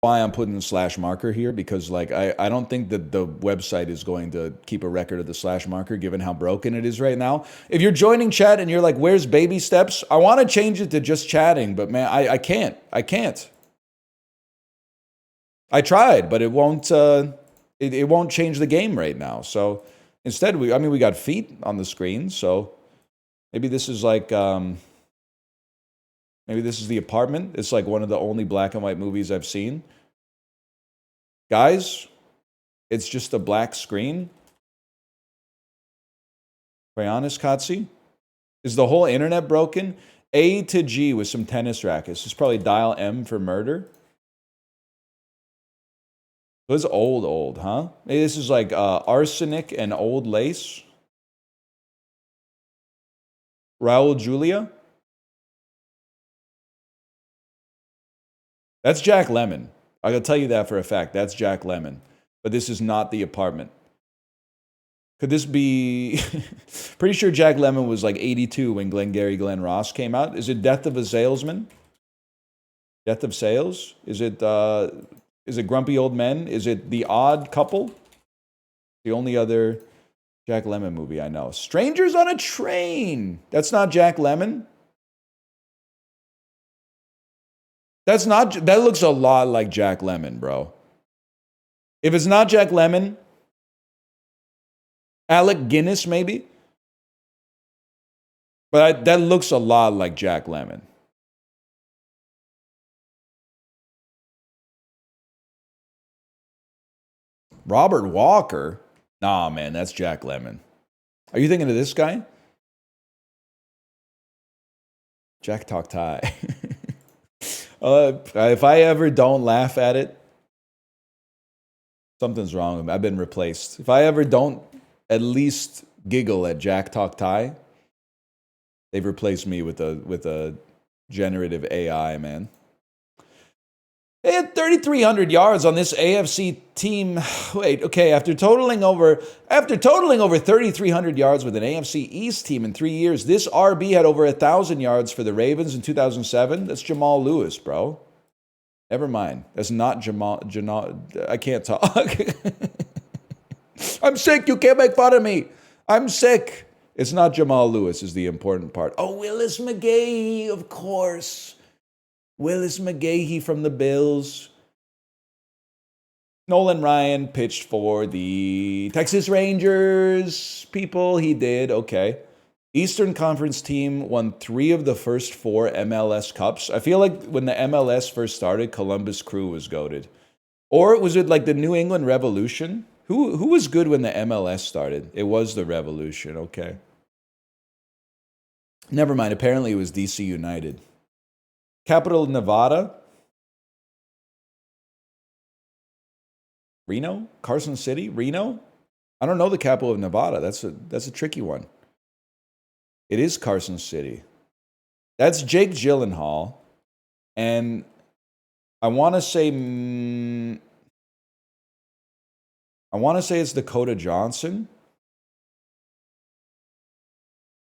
why I'm putting the slash marker here, because like I don't think that the website is going to keep a record of the slash marker given how broken it is right now. If you're joining chat and you're like, where's baby steps? I want to change it to just chatting, but man, I can't. I can't. I tried, but it won't it won't change the game right now. So instead we got feet on the screen, so maybe this is like maybe this is the apartment. It's like one of the only black and white movies I've seen. Guys, it's just a black screen. Be honest, Katsi? Is the whole internet broken? A to G with some tennis rackets. This is probably dial M for murder. It was old, huh? Maybe this is like arsenic and old lace. Raul Julia? That's Jack Lemmon. I can tell you that for a fact. That's Jack Lemmon. But this is not the apartment. Could this be... Pretty sure Jack Lemmon was like 82 when Glengarry Glen Ross came out. Is it Death of a Salesman? Death of Sales? Is it Grumpy Old Men? Is it The Odd Couple? The only other Jack Lemmon movie I know. Strangers on a Train. That's not Jack Lemmon. That's not... That looks a lot like Jack Lemmon, bro. If it's not Jack Lemmon... Alec Guinness, maybe? But that looks a lot like Jack Lemmon. Robert Walker? Nah, man, that's Jack Lemmon. Are you thinking of this guy? Jack Talk Thai. If I ever don't laugh at it, something's wrong with me. I've been replaced. If I ever don't at least giggle at Jack Talk Thai, they've replaced me with a generative AI, man. They had 3,300 yards on this AFC team. Wait, okay, after totaling over 3,300 yards with an AFC East team in 3 years, this RB had over 1,000 yards for the Ravens in 2007. That's Jamal Lewis, bro. Never mind. That's not Jamal. I can't talk. I'm sick. You can't make fun of me. I'm sick. It's not Jamal Lewis is the important part. Oh, Willis McGahee, of course. Willis McGahee from the Bills. Nolan Ryan pitched for the Texas Rangers. People, he did. Okay. Eastern Conference team won 3 of the first 4 MLS Cups. I feel like when the MLS first started, Columbus Crew was goated. Or was it like the New England Revolution? Who was good when the MLS started? It was the Revolution, okay. Never mind, apparently it was DC United. Capital of Nevada? Reno? Carson City? Reno? I don't know the capital of Nevada. That's a tricky one. It is Carson City. That's Jake Gyllenhaal. And I want to say it's Dakota Johnson.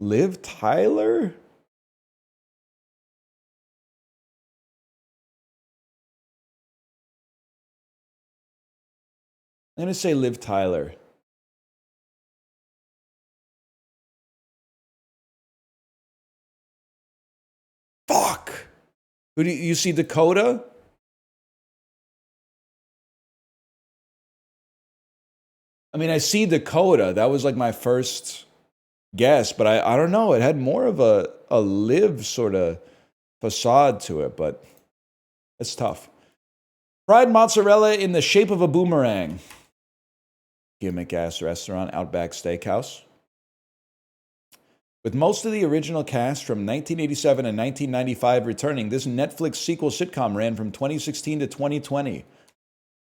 Liv Tyler? I'm going to say Liv Tyler. Fuck! Who do you see Dakota? I mean, I see Dakota. That was like my first guess, but I don't know. It had more of a Liv sort of facade to it, but it's tough. Fried mozzarella in the shape of a boomerang. Gimmick-ass restaurant, Outback Steakhouse. With most of the original cast from 1987 and 1995 returning, this Netflix sequel sitcom ran from 2016 to 2020.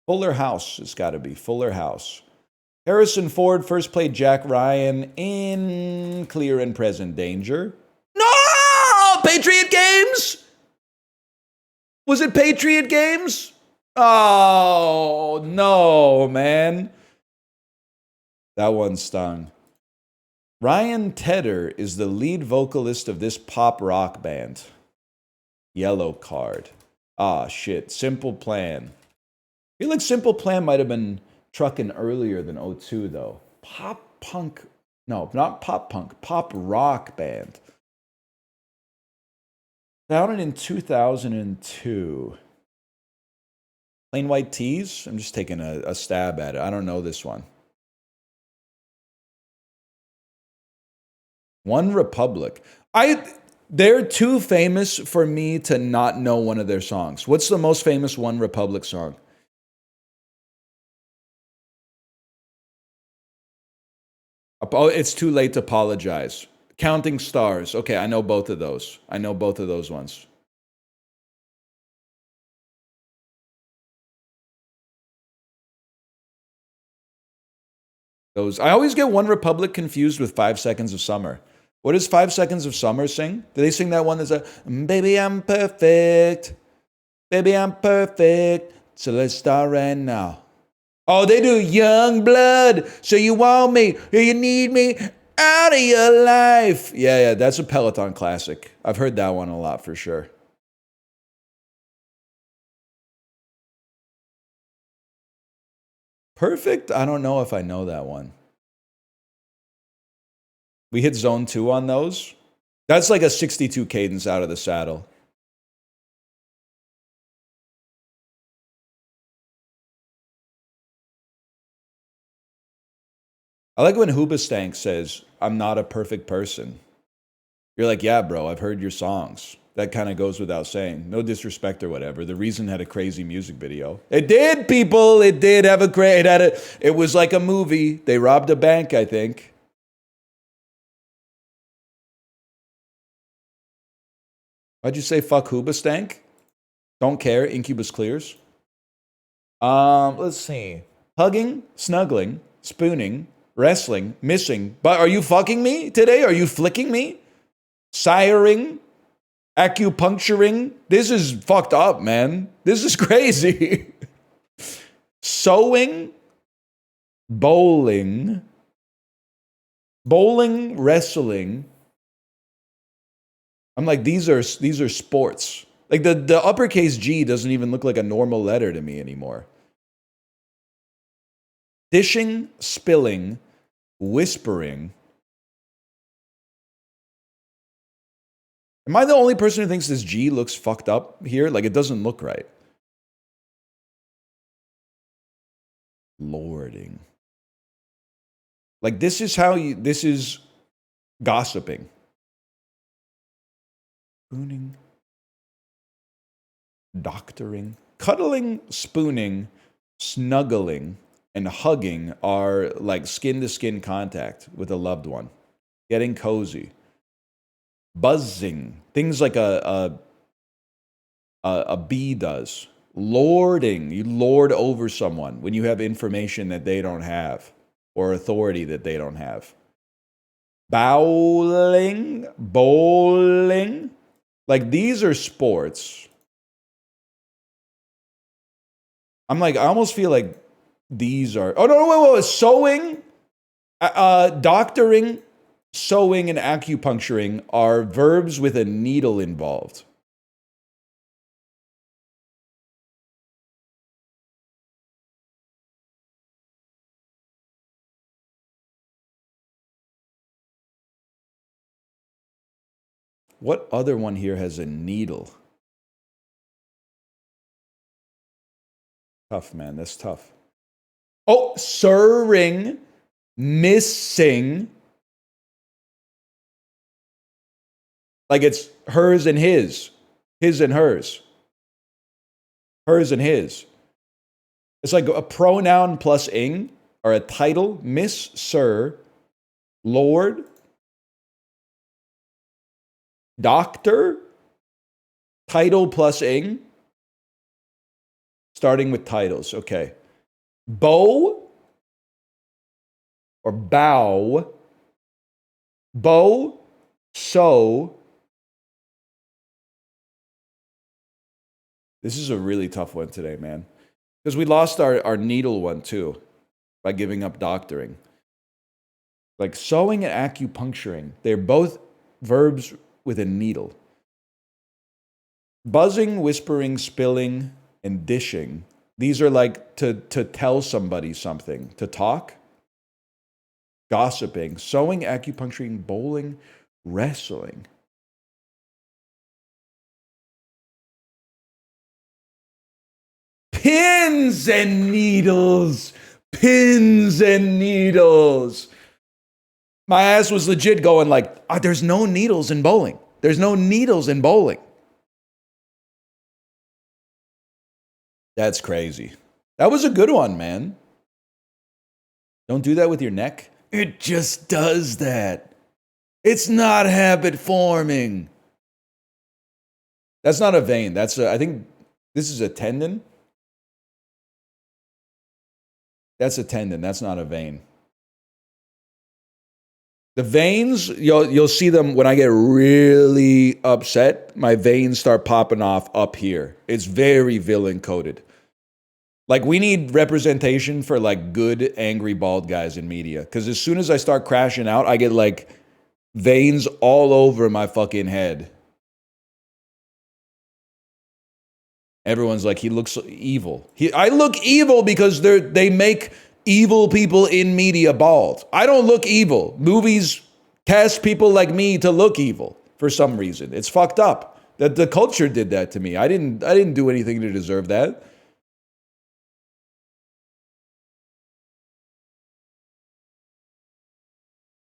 Fuller House, it's got to be. Fuller House. Harrison Ford first played Jack Ryan in Clear and Present Danger. No! Patriot Games? Was it Patriot Games? Oh, no, man. That one stung. Ryan Tedder is the lead vocalist of this pop rock band. Yellow Card. Ah, shit. Simple Plan. feel like Simple Plan might have been trucking earlier than '02 though. Pop punk, no, not pop punk, pop rock band. Founded in 2002. Plain White Tees? I'm just taking a stab at it. I don't know this one. One Republic. They're too famous for me to not know one of their songs. What's the most famous One Republic song? Oh, It's Too Late to Apologize. Counting Stars. Okay, I know both of those. I know both of those ones. I always get One Republic confused with 5 Seconds of Summer. What does 5 Seconds of Summer sing? Do they sing that one that's a baby, I'm perfect. Baby, I'm perfect. So let's start right now. Oh, they do Young Blood. So you want me, or you need me out of your life. Yeah, that's a Peloton classic. I've heard that one a lot for sure. Perfect? I don't know if I know that one. We hit zone 2 on those. That's like a 62 cadence out of the saddle. I like when Hoobastank says, I'm not a perfect person. You're like, yeah, bro, I've heard your songs. That kind of goes without saying. No disrespect or whatever. The Reason had a crazy music video. It did, people. It did have a great. It was like a movie. They robbed a bank, I think. Why'd you say fuck Hoobastank? Don't care. Incubus clears. Let's see. Hugging, snuggling, spooning, wrestling, missing. But are you fucking me today? Are you flicking me? Siring, acupuncturing. This is fucked up, man. This is crazy. Sewing, bowling, wrestling. I'm like, these are sports. Like the uppercase G doesn't even look like a normal letter to me anymore. Dishing, spilling, whispering. Am I the only person who thinks this G looks fucked up here? Like, it doesn't look right. Lording. Like, this is gossiping. Spooning. Doctoring. Cuddling, spooning, snuggling, and hugging are like skin-to-skin contact with a loved one. Getting cozy. Buzzing. Things like a bee does. Lording. You lord over someone when you have information that they don't have or authority that they don't have. Bowling. Bowling. Like, these are sports. I'm like, I almost feel like these are. Oh, no, wait. Sewing, doctoring, sewing, and acupuncturing are verbs with a needle involved. What other one here has a needle? Tough, man. That's tough. Oh, sirring, missing. Like it's hers and his and hers. Hers and his. It's like a pronoun plus ing, or a title, miss, sir, lord, doctor, title plus ing. Starting with titles, okay. Bow or bow, bow, so. This is a really tough one today, man. Because we lost our needle one too by giving up doctoring. Like sewing and acupuncturing, they're both verbs with a needle. Buzzing, whispering, spilling, and dishing These are like to tell somebody something, to talk, gossiping, sewing, acupuncturing, bowling, wrestling. Pins and needles. Pins and needles. My ass was legit going like, oh, there's no needles in bowling. There's no needles in bowling. That's crazy. That was a good one, man. Don't do that with your neck. It just does that. It's not habit forming. That's not a vein. That's I think this is a tendon. That's a tendon. That's not a vein. The veins, you'll see them when I get really upset. My veins start popping off up here. It's very villain coded. Like, we need representation for like good angry bald guys in media. Because as soon as I start crashing out, I get like veins all over my fucking head. Everyone's like, he looks evil. I look evil because they make evil people in media bald. I don't look evil. Movies cast people like me to look evil for some reason. It's fucked up. That the culture did that to me. I didn't do anything to deserve that.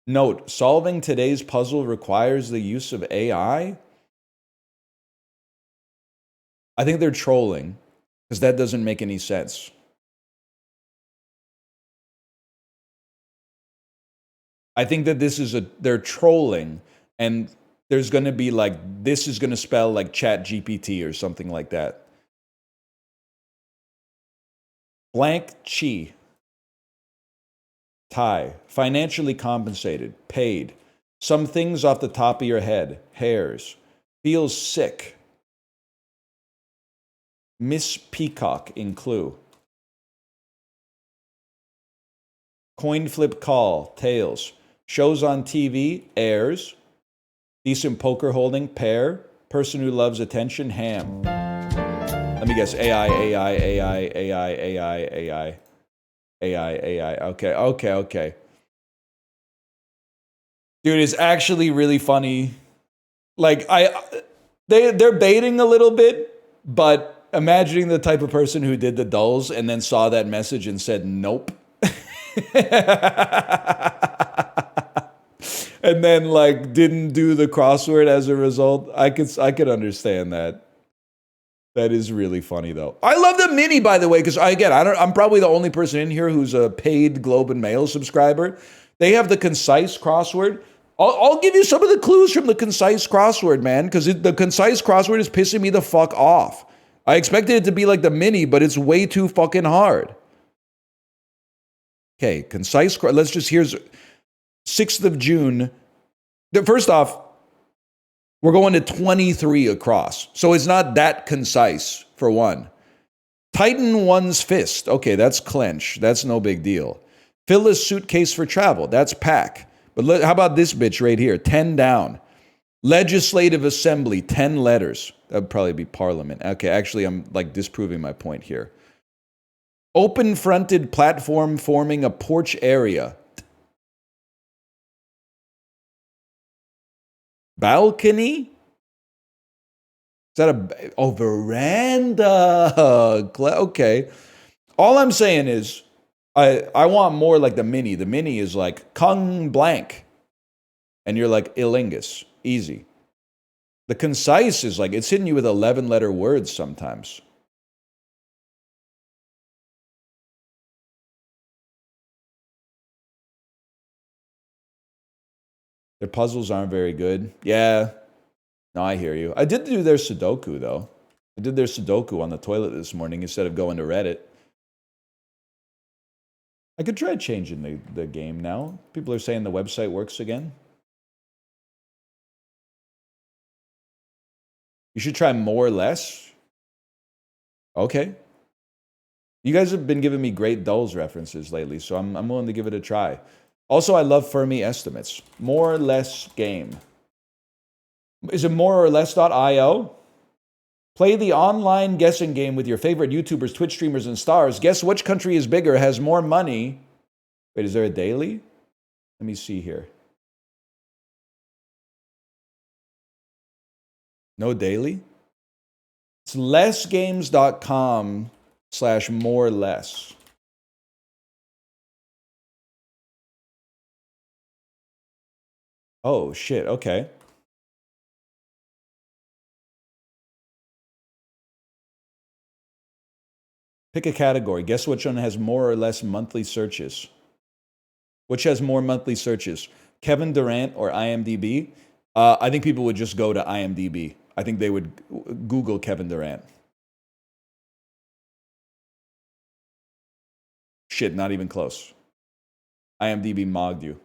Note, solving today's puzzle requires the use of AI. I think they're trolling because that doesn't make any sense. I think that they're trolling, and there's going to be like, this is going to spell like Chat GPT or something like that. Blank chi. Tie. Financially compensated. Paid. Some things off the top of your head. Hairs. Feels sick. Miss Peacock in Clue. Coin flip call. Tails. Shows on TV. Airs. Decent poker holding. Pair. Person who loves attention. Ham. Let me guess. AI. Okay. Dude, it's actually really funny. Like, they're baiting a little bit, but imagining the type of person who did the dulls and then saw that message and said nope. And then like didn't do the crossword as a result. I could understand that. That is really funny though. I love the mini, by the way, because I'm probably the only person in here who's a paid Globe and Mail subscriber. They have the concise crossword. I'll give you some of the clues from the concise crossword, man, because the concise crossword is pissing me the fuck off. I expected it to be like the mini, but it's way too fucking hard. Okay, concise. Here's 6th of June. First off, we're going to 23 across. So it's not that concise, for one. Tighten one's fist. Okay, that's clench. That's no big deal. Fill a suitcase for travel. That's pack. But how about this bitch right here? 10 down. Legislative Assembly, 10 letters. That would probably be Parliament. Okay, actually, I'm like disproving my point here. Open-fronted platform forming a porch area. Balcony? Is that veranda? Okay. All I'm saying is, I want more like the mini. The mini is like Kung blank. And you're like Ilingus. Easy. The concise is like, it's hitting you with 11-letter words sometimes. Their puzzles aren't very good. Yeah. No, I hear you. I did do their Sudoku, though. I did their Sudoku on the toilet this morning instead of going to Reddit. I could try changing the game now. People are saying the website works again. You should try more or less. Okay. You guys have been giving me great Dulls references lately, so I'm willing to give it a try. Also, I love Fermi estimates. More or less game. Is it more or less.io? Play the online guessing game with your favorite YouTubers, Twitch streamers, and stars. Guess which country is bigger, has more money. Wait, is there a daily? Let me see here. No daily? It's lessgames.com/more-less. Oh, shit. Okay. Pick a category. Guess which one has more or less monthly searches. Which has more monthly searches? Kevin Durant or IMDb? I think people would just go to IMDb. I think they would Google Kevin Durant. Shit, not even close. IMDb mogged you.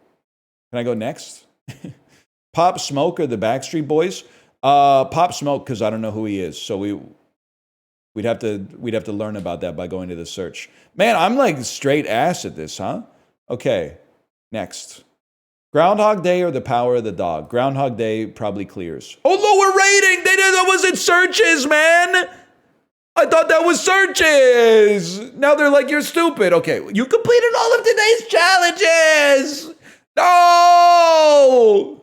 Can I go next? Pop Smoke or the Backstreet Boys? Pop Smoke, because I don't know who he is. So we'd have to learn about that by going to the search. Man, I'm like straight ass at this, huh? Okay, next. Groundhog Day or The Power of the Dog? Groundhog Day probably clears. Oh, lower rating! That wasn't searches, man! I thought that was searches! Now they're like, you're stupid. Okay, you completed all of today's challenges! No!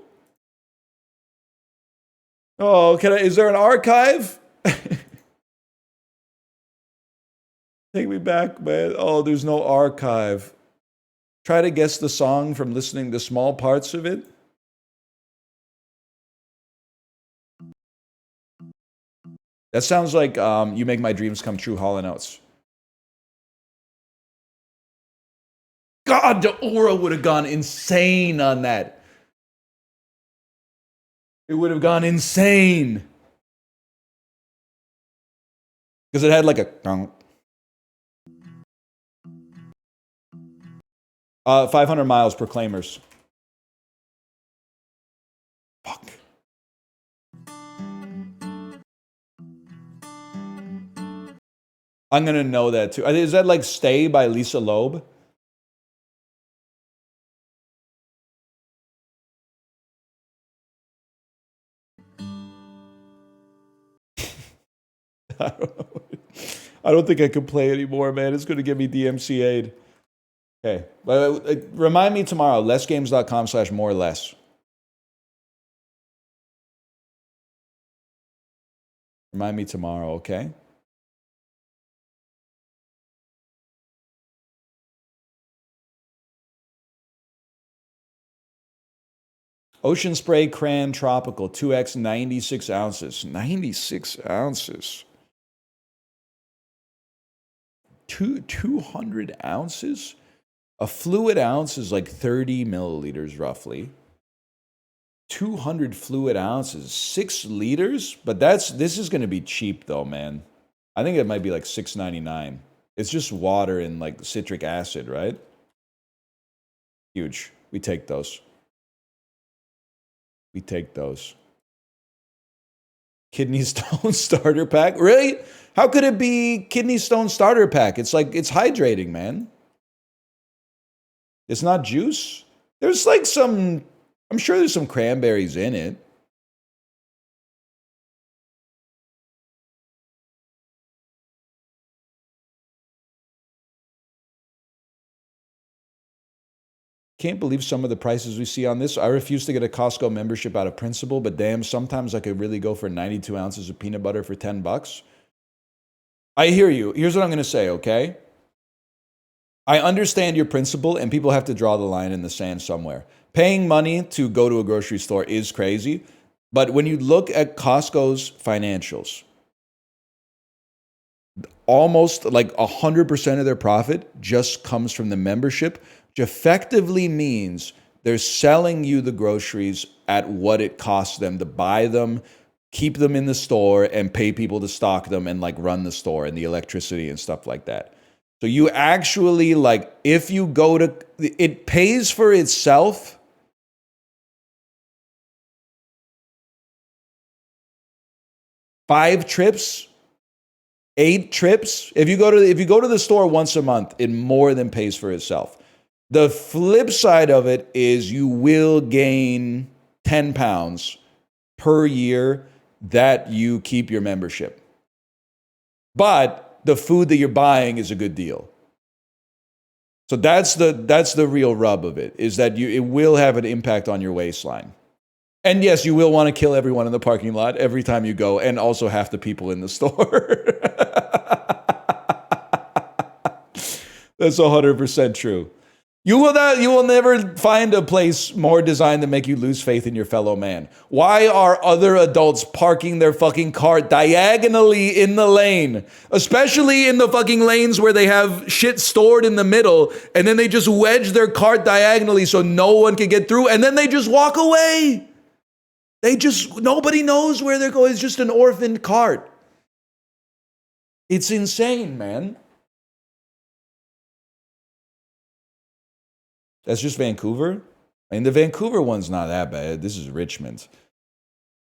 Oh, is there an archive? Take me back, man. Oh, there's no archive. Try to guess the song from listening to small parts of it. That sounds like You Make My Dreams Come True, Hall & Oates. God, the aura would have gone insane on that. It would have gone insane. Because it had like a... 500 miles, Proclaimers. Fuck. I'm going to know that too. Is that like Stay by Lisa Loeb? I don't know. I don't think I can play anymore, man. It's going to get me DMCA'd. Okay. Remind me tomorrow, lessgames.com/more-less. Remind me tomorrow, okay? Ocean Spray Cran Tropical 2X 96 ounces. 96 ounces. 200 ounces? A fluid ounce is like 30 milliliters roughly. 200 fluid ounces, 6 liters? But this is going to be cheap though, man. I think it might be like $6.99. It's just water and like citric acid, right? Huge. We take those. We take those. Kidney Stone Starter Pack? Really? How could it be Kidney Stone Starter Pack? It's like, it's hydrating, man. It's not juice? There's like some, I'm sure there's some cranberries in it. Can't believe some of the prices we see on this. I refuse to get a Costco membership out of principle, but damn, sometimes I could really go for 92 ounces of peanut butter for $10. I hear you. Here's what I'm going to say, okay? I understand your principle, and people have to draw the line in the sand somewhere. Paying money to go to a grocery store is crazy, but when you look at Costco's financials, almost like 100% of their profit just comes from the membership, which effectively means they're selling you the groceries at what it costs them to buy them, keep them in the store, and pay people to stock them and like run the store and the electricity and stuff like that. So you actually like, if you go to, it pays for itself. Five trips, 8 trips. If you go to the store once a month, it more than pays for itself. The flip side of it is you will gain 10 pounds per year that you keep your membership. but the food that you're buying is a good deal. So that's the real rub of it, is that it will have an impact on your waistline. And yes, you will want to kill everyone in the parking lot every time you go, and also half the people in the store. That's 100% true. You will never find a place more designed to make you lose faith in your fellow man. Why are other adults parking their fucking cart diagonally in the lane? Especially in the fucking lanes where they have shit stored in the middle, and then they just wedge their cart diagonally so no one can get through, and then they just walk away. Nobody knows where they're going. It's just an orphaned cart. It's insane, man. That's just Vancouver? I mean, the Vancouver one's not that bad. This is Richmond.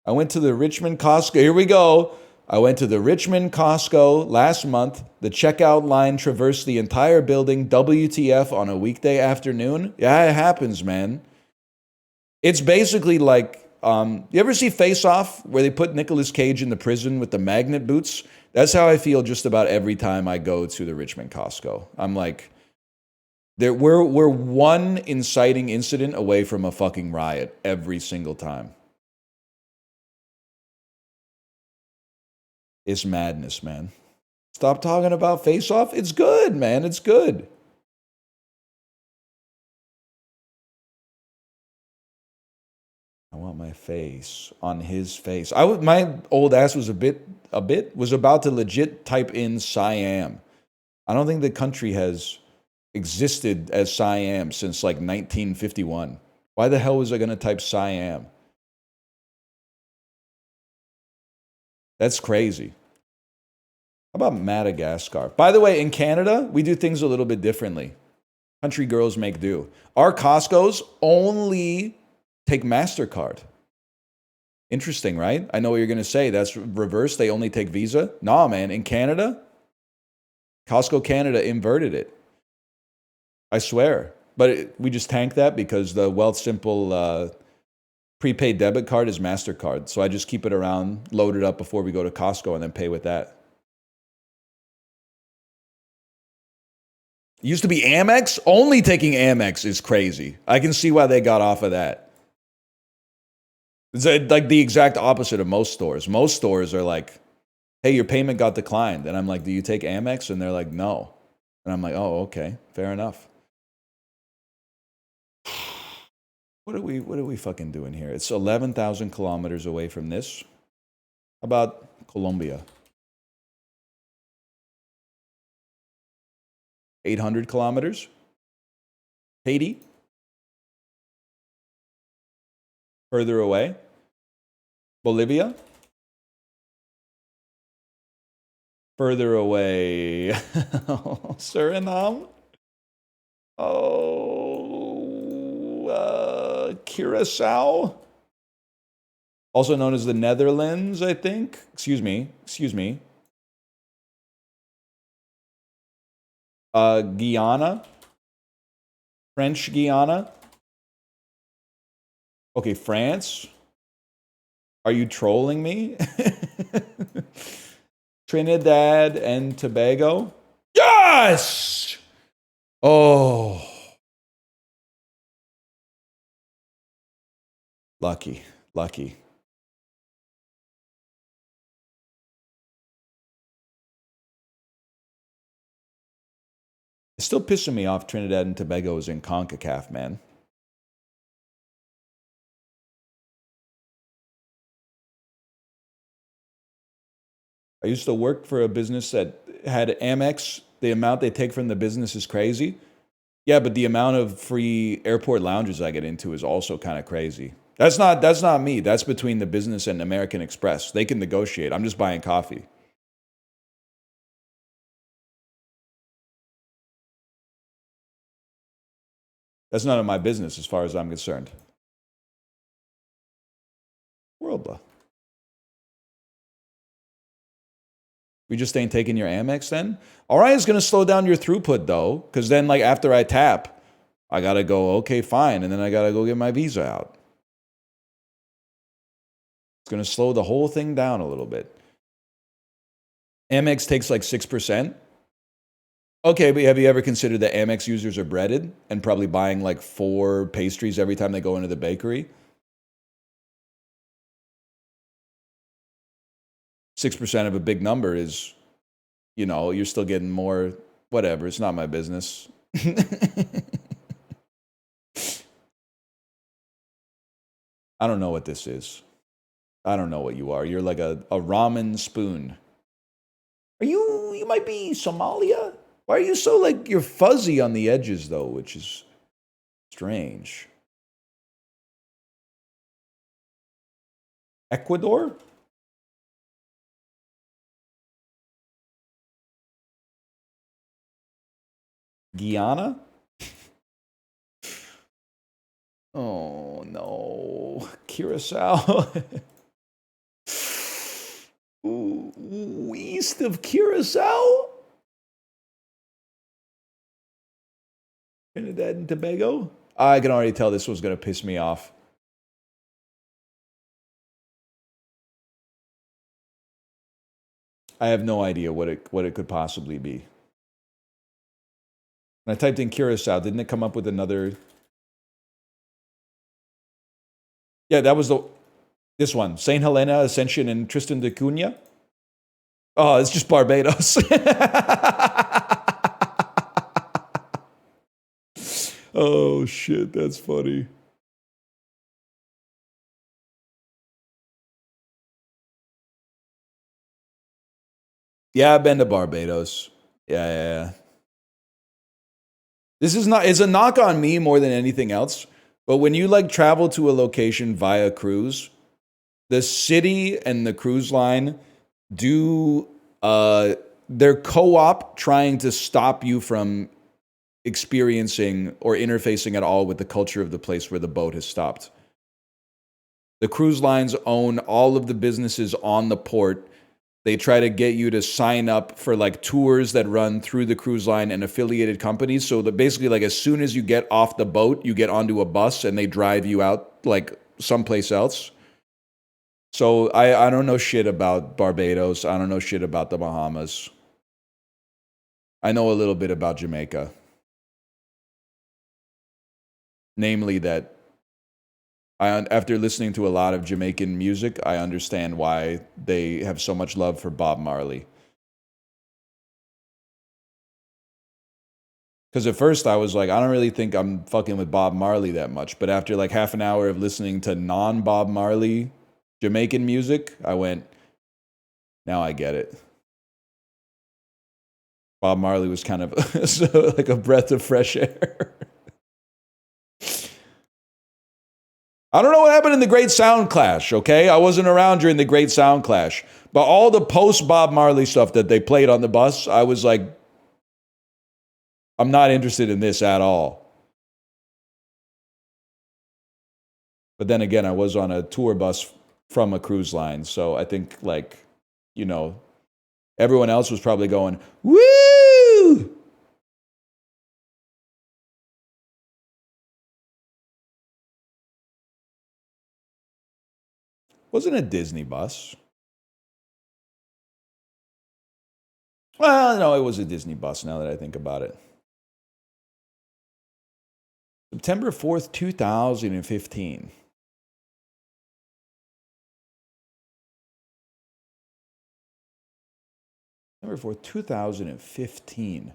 I went to the Richmond Costco. Here we go. I went to the Richmond Costco last month. The checkout line traversed the entire building. WTF on a weekday afternoon? Yeah, it happens, man. It's basically like, you ever see Face Off, where they put Nicolas Cage in the prison with the magnet boots? That's how I feel just about every time I go to the Richmond Costco. I'm like, we're one inciting incident away from a fucking riot every single time. It's madness, man. Stop talking about Face Off. It's good, man. It's good. I want my face on his face. My old ass was was about to legit type in Siam. I don't think the country has existed as Siam since like 1951. Why the hell was I going to type Siam? That's crazy. How about Madagascar? By the way, in Canada, we do things a little bit differently. Country girls make do. Our Costco's only take MasterCard. Interesting, right? I know what you're going to say. That's reverse. They only take Visa. Nah, man. In Canada, Costco Canada inverted it. I swear. But we just tanked that because the Wealthsimple prepaid debit card is MasterCard. So I just keep it around, load it up before we go to Costco, and then pay with that. It used to be Amex. Only taking Amex is crazy. I can see why they got off of that. It's like the exact opposite of most stores. Most stores are like, hey, your payment got declined. And I'm like, do you take Amex? And they're like, no. And I'm like, oh, okay, fair enough. What are we fucking doing here? It's 11,000 kilometers away from this. How about Colombia? 800 kilometers. Haiti? Further away. Bolivia? Further away. Suriname? Curacao? Also known as the Netherlands, I think. Excuse me. Guyana? French Guiana? Okay, France? Are you trolling me? Trinidad and Tobago? Yes! Oh. Lucky. It's still pissing me off Trinidad and Tobago is in CONCACAF, man. I used to work for a business that had Amex. The amount they take from the business is crazy. Yeah, but the amount of free airport lounges I get into is also kind of crazy. That's not me. That's between the business and American Express. They can negotiate. I'm just buying coffee. That's none of my business as far as I'm concerned. Worldla. We just ain't taking your Amex then? All right, it's going to slow down your throughput though, because then like after I tap, I got to go, okay, fine, and then I got to go get my Visa out. It's going to slow the whole thing down a little bit. Amex takes like 6%. Okay, but have you ever considered that Amex users are breaded and probably buying like 4 pastries every time they go into the bakery? 6% of a big number is, you're still getting more, whatever. It's not my business. I don't know what this is. I don't know what you are. You're like a ramen spoon. You might be Somalia? Why are you so like, you're fuzzy on the edges though, which is strange. Ecuador? Guyana? Oh no. Curacao. Ooh, east of Curacao? Trinidad and Tobago? I can already tell this was going to piss me off. I have no idea what it could possibly be. When I typed in Curacao, didn't it come up with another? Yeah, that was this one. St. Helena, Ascension, and Tristan da Cunha. Oh, it's just Barbados. Oh, shit, that's funny. Yeah, I've been to Barbados. Yeah. This is not, it's a knock on me more than anything else. But when you like travel to a location via cruise, the city and the cruise line do they're co-op trying to stop you from experiencing or interfacing at all with the culture of the place where the boat has stopped. The cruise lines own all of the businesses on the port. They try to get you to sign up for like tours that run through the cruise line and affiliated companies. So that basically, like, as soon as you get off the boat, you get onto a bus and they drive you out like someplace else. So I don't know shit about Barbados. I don't know shit about the Bahamas. I know a little bit about Jamaica. Namely that after listening to a lot of Jamaican music, I understand why they have so much love for Bob Marley. Because at first I was like, I don't really think I'm fucking with Bob Marley that much. But after like half an hour of listening to non-Bob Marley Jamaican music, I went, now I get it. Bob Marley was kind of like a breath of fresh air. I don't know what happened in the Great Sound Clash, okay? I wasn't around during the Great Sound Clash. But all the post-Bob Marley stuff that they played on the bus, I was like, I'm not interested in this at all. But then again, I was on a tour bus from a cruise line. So I think, like, everyone else was probably going, woo! Wasn't a Disney bus. Well, no, it was a Disney bus now that I think about it. September 4th, 2015. September 4th, 2015.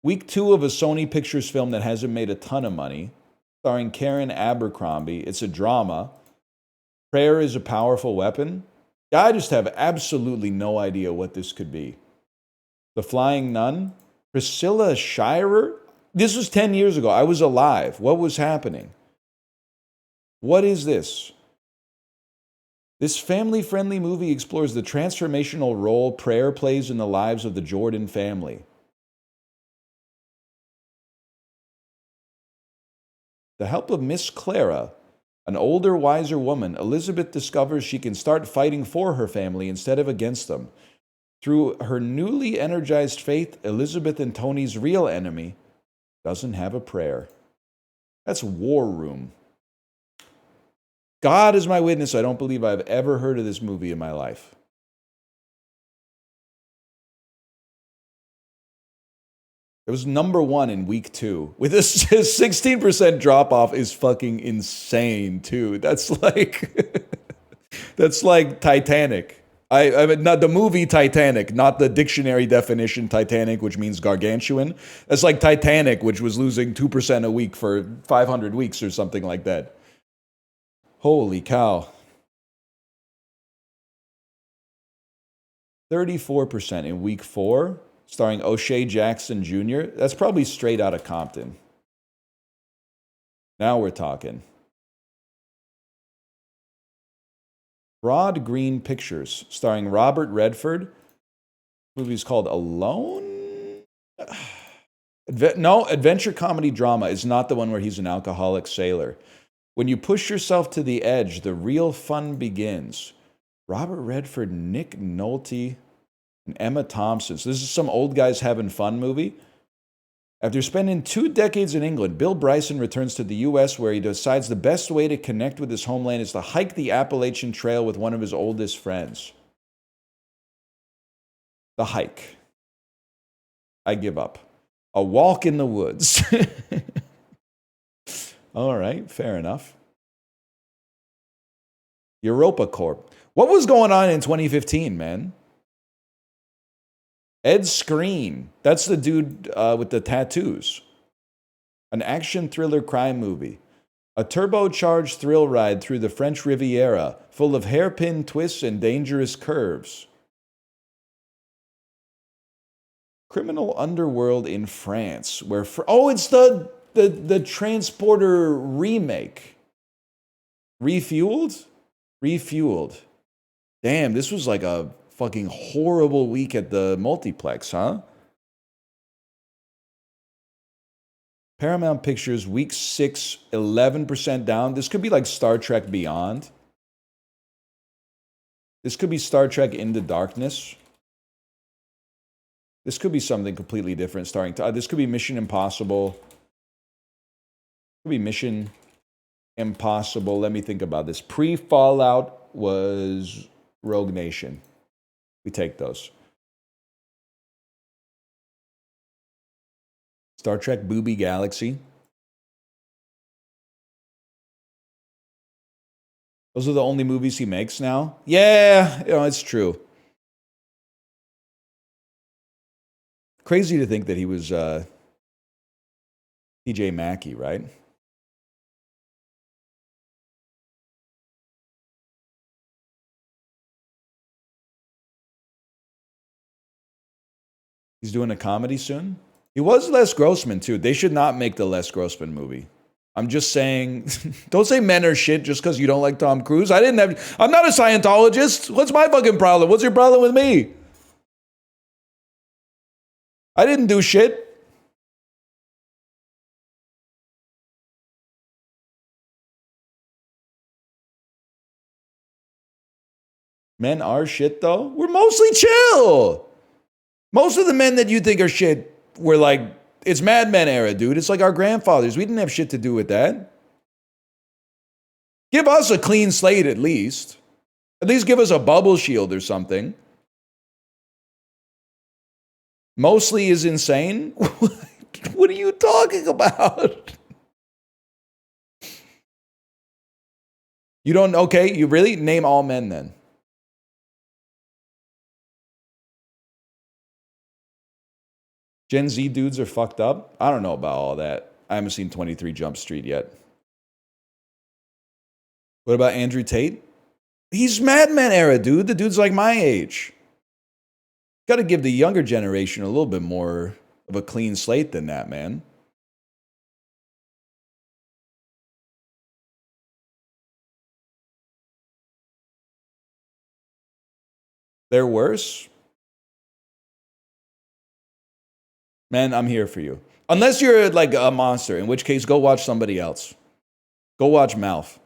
Week 2 of a Sony Pictures film that hasn't made a ton of money, starring Karen Abercrombie. It's a drama. Prayer is a powerful weapon. I just have absolutely no idea what this could be. The Flying Nun? Priscilla Shirer? This was 10 years ago. I was alive. What was happening? What is this? This family-friendly movie explores the transformational role prayer plays in the lives of the Jordan family. The help of Miss Clara, an older, wiser woman, Elizabeth discovers she can start fighting for her family instead of against them. Through her newly energized faith, Elizabeth and Tony's real enemy doesn't have a prayer. That's War Room. God is my witness, I don't believe I've ever heard of this movie in my life. It was #1 in week 2 with a 16% drop off is fucking insane too. That's like that's like Titanic. I mean, not the movie Titanic, not the dictionary definition Titanic, which means gargantuan. That's like Titanic, which was losing 2% a week for 500 weeks or something like that. Holy cow. 34% in week 4, starring O'Shea Jackson Jr. That's probably straight out of Compton. Now we're talking. Broad Green Pictures, starring Robert Redford. The movie's called Alone? No, adventure comedy drama is not the one where he's an alcoholic sailor. When you push yourself to the edge, the real fun begins. Robert Redford, Nick Nolte, and Emma Thompson. So this is some old guys having fun movie. After spending 2 decades in England, Bill Bryson returns to the U.S. where he decides the best way to connect with his homeland is to hike the Appalachian Trail with one of his oldest friends. The hike. I give up. A walk in the woods. All right, fair enough. Europa Corp. What was going on in 2015, man? Ed Skrein. That's the dude with the tattoos. An action thriller crime movie. A turbocharged thrill ride through the French Riviera, full of hairpin twists and dangerous curves. Criminal underworld in France, where it's the Transporter remake. Refueled. Damn, this was like a fucking horrible week at the multiplex, huh? Paramount Pictures, week 6, 11% down. This could be like Star Trek Beyond. This could be Star Trek Into Darkness. This could be something completely different starring... this could be Mission Impossible. Could be Mission Impossible. Let me think about this. Pre-Fallout was Rogue Nation. We take those. Star Trek Booby Galaxy. Those are the only movies he makes now? Yeah, it's true. Crazy to think that he was TJ Mackey, right? He's doing a comedy soon? He was Les Grossman, too. They should not make the Les Grossman movie. I'm just saying, don't say men are shit just because you don't like Tom Cruise. I'm not a Scientologist. What's my fucking problem? What's your problem with me? I didn't do shit. Men are shit, though. We're mostly chill. Most of the men that you think are shit were like, it's Mad Men era, dude. It's like our grandfathers. We didn't have shit to do with that. Give us a clean slate at least. At least give us a bubble shield or something. Mostly is insane? What are you talking about? You don't, okay, you really? Name all men then. Gen Z dudes are fucked up? I don't know about all that. I haven't seen 23 Jump Street yet. What about Andrew Tate? He's Mad Men era, dude. The dude's like my age. Got to give the younger generation a little bit more of a clean slate than that, man. They're worse? Man, I'm here for you. Unless you're like a monster, in which case, go watch somebody else. Go watch Mouth.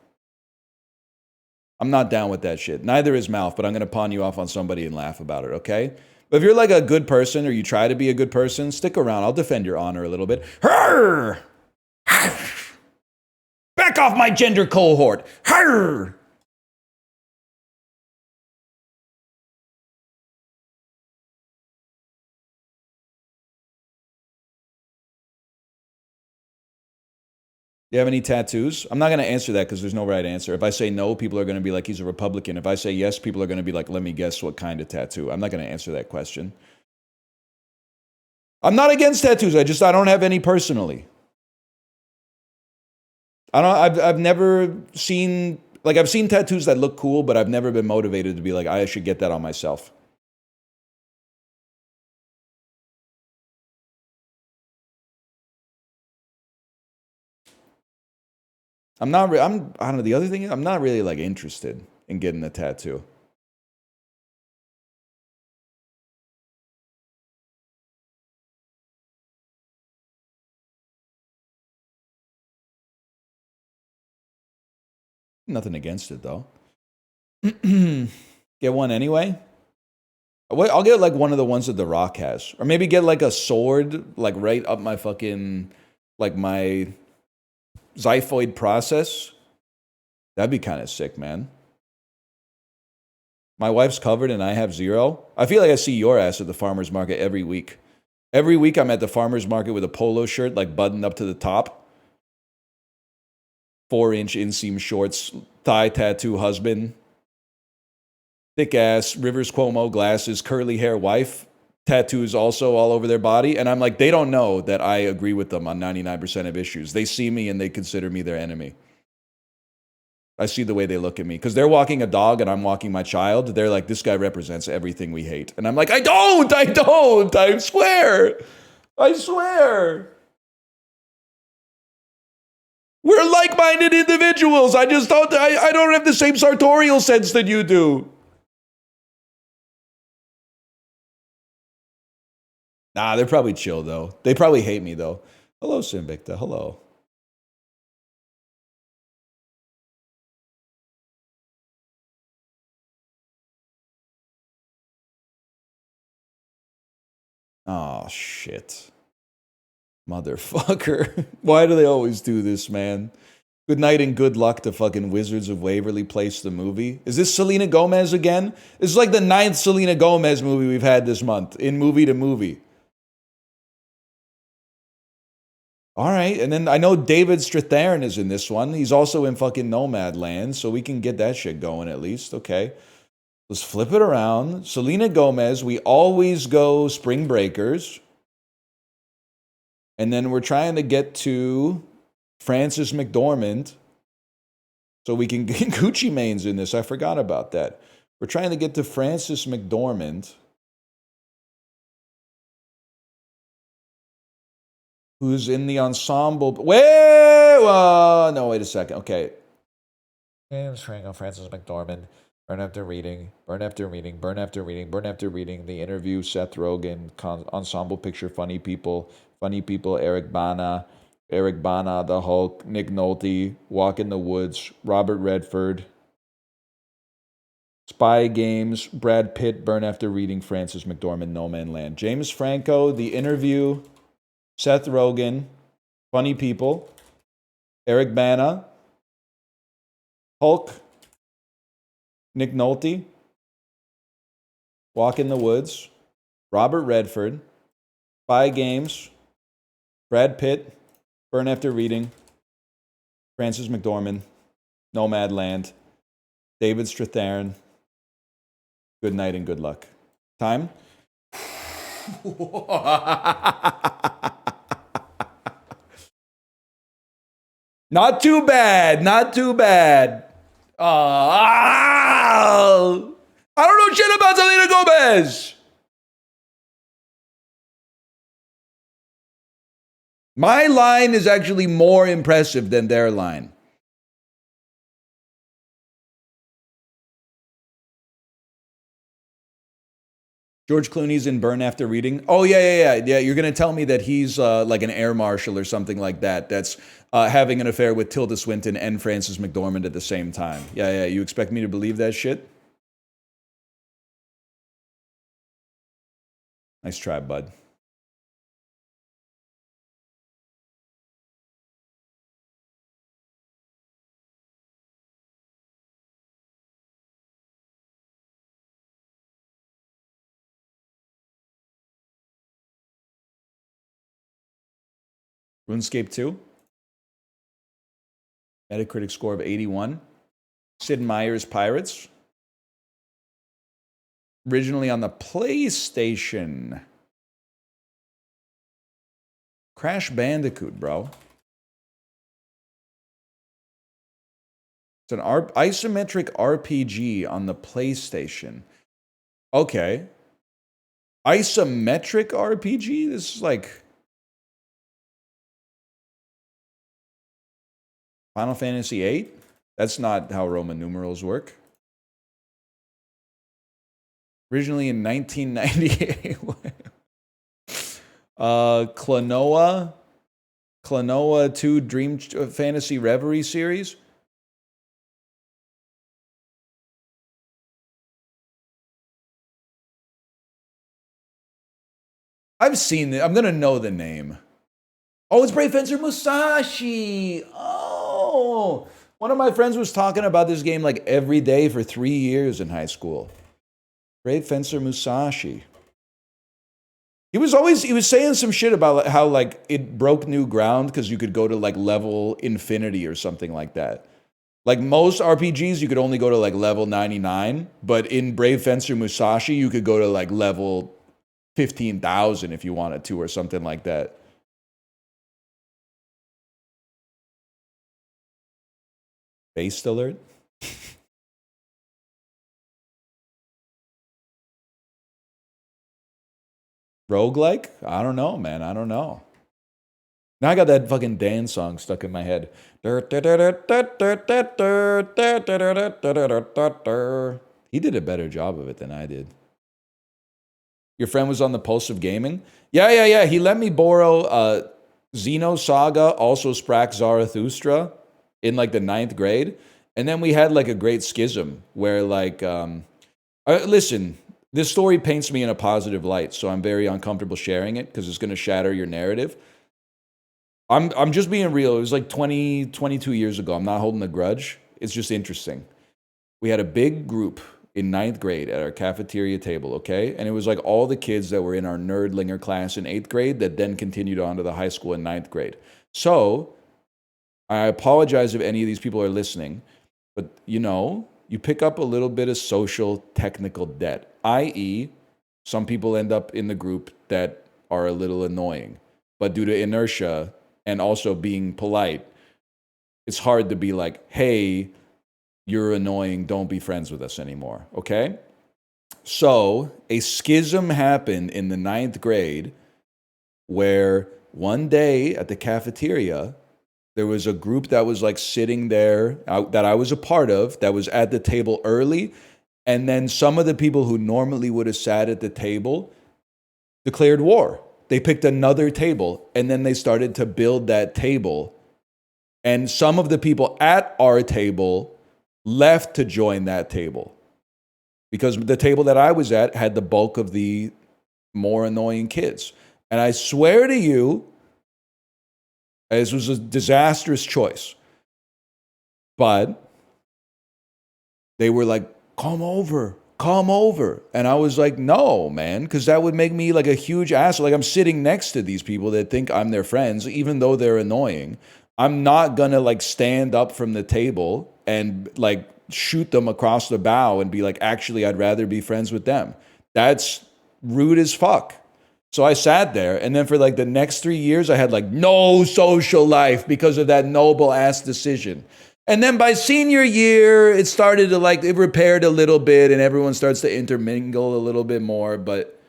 I'm not down with that shit. Neither is Mouth, but I'm going to pawn you off on somebody and laugh about it, okay? But if you're like a good person or you try to be a good person, stick around. I'll defend your honor a little bit. Back off my gender cohort. You have any tattoos? I'm not going to answer that because there's no right answer. If I say no, people are going to be like, he's a Republican. If I say yes, people are going to be like, let me guess what kind of tattoo. I'm not going to answer that question. I'm not against tattoos. I don't have any personally. I've never seen, like, I've seen tattoos that look cool, but I've never been motivated to be like, I should get that on myself. I don't know. The other thing is, I'm not really like interested in getting a tattoo. Nothing against it though. Get one anyway. I'll get like one of the ones that The Rock has, or maybe get like a sword, like right up my fucking, like my xiphoid process. That'd be kind of sick, man. My wife's covered and I have zero. I feel like I see your ass at the farmer's market every week. Every week I'm at the farmer's market with a polo shirt, like buttoned up to the top, 4-inch inseam shorts, thigh tattoo husband, thick ass, Rivers Cuomo glasses, curly hair wife, tattoos also all over their body. And I'm like, they don't know that I agree with them on 99% of issues. They see me and they consider me their enemy. I see the way they look at me because they're walking a dog and I'm walking my child. They're like, this guy represents everything we hate. And I'm like, I don't, I swear. I swear. We're like-minded individuals. I just don't, I don't have the same sartorial sense that you do. Nah, they're probably chill though. They probably hate me though. Hello, Sinvicta. Hello. Oh, shit. Motherfucker. Why do they always do this, man? Good night and good luck to fucking Wizards of Waverly Place, the movie. Is this Selena Gomez again? This is like the 9th Selena Gomez movie we've had this month, in movie to movie. All right, and then I know David Strathairn is in this one. He's also in fucking Nomadland, so we can get that shit going at least. Okay. Let's flip it around. Selena Gomez, we always go Spring Breakers. And then we're trying to get to Frances McDormand so we can get Gucci Mane's in this. I forgot about that. We're trying to get to Frances McDormand, who's in the ensemble. Wait a second. Okay. James Franco, Frances McDormand. Burn after reading, burn after reading, burn after reading, burn after reading. The interview, Seth Rogen, ensemble picture, funny people, Eric Bana, The Hulk, Nick Nolte, Walk in the Woods, Robert Redford, Spy Games, Brad Pitt, Burn After Reading, Frances McDormand, No Man Land. James Franco, The Interview, Seth Rogen, Funny People, Eric Bana, Hulk, Nick Nolte, Walk in the Woods, Robert Redford, Spy Games, Brad Pitt, Burn After Reading, Frances McDormand, Nomad Land, David Strathairn. Good night and good luck. Time? Not too bad. Not too bad. I don't know shit about Selena Gomez. My line is actually more impressive than their line. George Clooney's in Burn After Reading. Oh, yeah. You're going to tell me that he's like an air marshal or something like that. That's having an affair with Tilda Swinton and Frances McDormand at the same time. Yeah. You expect me to believe that shit? Nice try, bud. RuneScape 2? Metacritic score of 81. Sid Meier's Pirates. Originally on the PlayStation. Crash Bandicoot, bro. It's an isometric RPG on the PlayStation. Okay. Isometric RPG? This is like Final Fantasy VIII? That's not how Roman numerals work. Originally in 1998. Klonoa 2 Dream Fantasy Reverie series. I've seen it. I'm going to know the name. Oh, it's Brave Fencer Musashi. Oh, one of my friends was talking about this game like every day for 3 years in high school. Brave Fencer Musashi. He was saying some shit about how like it broke new ground because you could go to like level infinity or something like that. Like most RPGs, you could only go to like level 99, but in Brave Fencer Musashi, you could go to like level 15,000 if you wanted to or something like that. Based alert? Roguelike? I don't know, man. I don't know. Now I got that fucking dance song stuck in my head. He did a better job of it than I did. Your friend was on the Pulse of Gaming? Yeah. He let me borrow Xenosaga, also Sprack Zarathustra in like the 9th grade. And then we had like a great schism where like, listen, this story paints me in a positive light, so I'm very uncomfortable sharing it because it's going to shatter your narrative. I'm just being real. It was like 22 years ago. I'm not holding a grudge. It's just interesting. We had a big group in 9th grade at our cafeteria table, okay? And it was like all the kids that were in our nerdlinger class in 8th grade that then continued on to the high school in 9th grade. So I apologize if any of these people are listening, but you know, you pick up a little bit of social technical debt, i.e., some people end up in the group that are a little annoying. But due to inertia and also being polite, it's hard to be like, hey, you're annoying, don't be friends with us anymore, okay? So a schism happened in the 9th grade where one day at the cafeteria, there was a group that was like sitting there that I was a part of that was at the table early. And then some of the people who normally would have sat at the table declared war. They picked another table and then they started to build that table. And some of the people at our table left to join that table because the table that I was at had the bulk of the more annoying kids. And I swear to you, this was a disastrous choice. But they were like, come over. And I was like, no, man, because that would make me like a huge asshole. Like I'm sitting next to these people that think I'm their friends, even though they're annoying. I'm not gonna like stand up from the table and like shoot them across the bow and be like, actually, I'd rather be friends with them. That's rude as fuck. So I sat there, and then for like the next 3 years, I had like no social life because of that noble ass decision. And then by senior year, it started to like, it repaired a little bit and everyone starts to intermingle a little bit more. But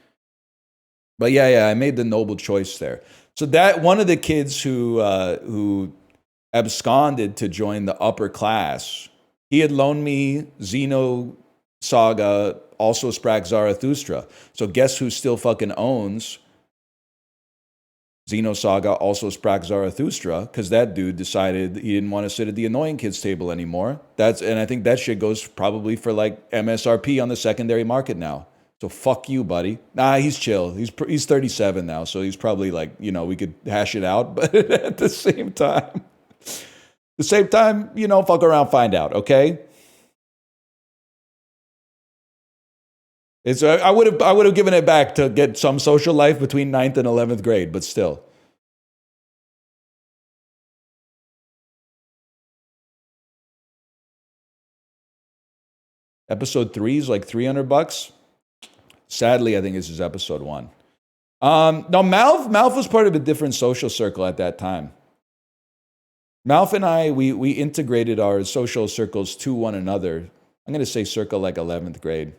yeah, I made the noble choice there. So that one of the kids who absconded to join the upper class, he had loaned me Xenosaga, also Sprack Zarathustra. So guess who still fucking owns Xenosaga, also Sprack Zarathustra, because that dude decided he didn't want to sit at the annoying kids table anymore. And I think that shit goes probably for like MSRP on the secondary market now. So fuck you, buddy. Nah, he's chill. He's 37 now, so he's probably like, you know, we could hash it out, but at the same time, you know, fuck around, find out, okay? I would have given it back to get some social life between 9th and 11th grade, but still. Episode 3 is like $300. Sadly, I think this is episode 1. No, Malf was part of a different social circle at that time. Malf and I, we integrated our social circles to one another. I'm going to say circa like 11th grade.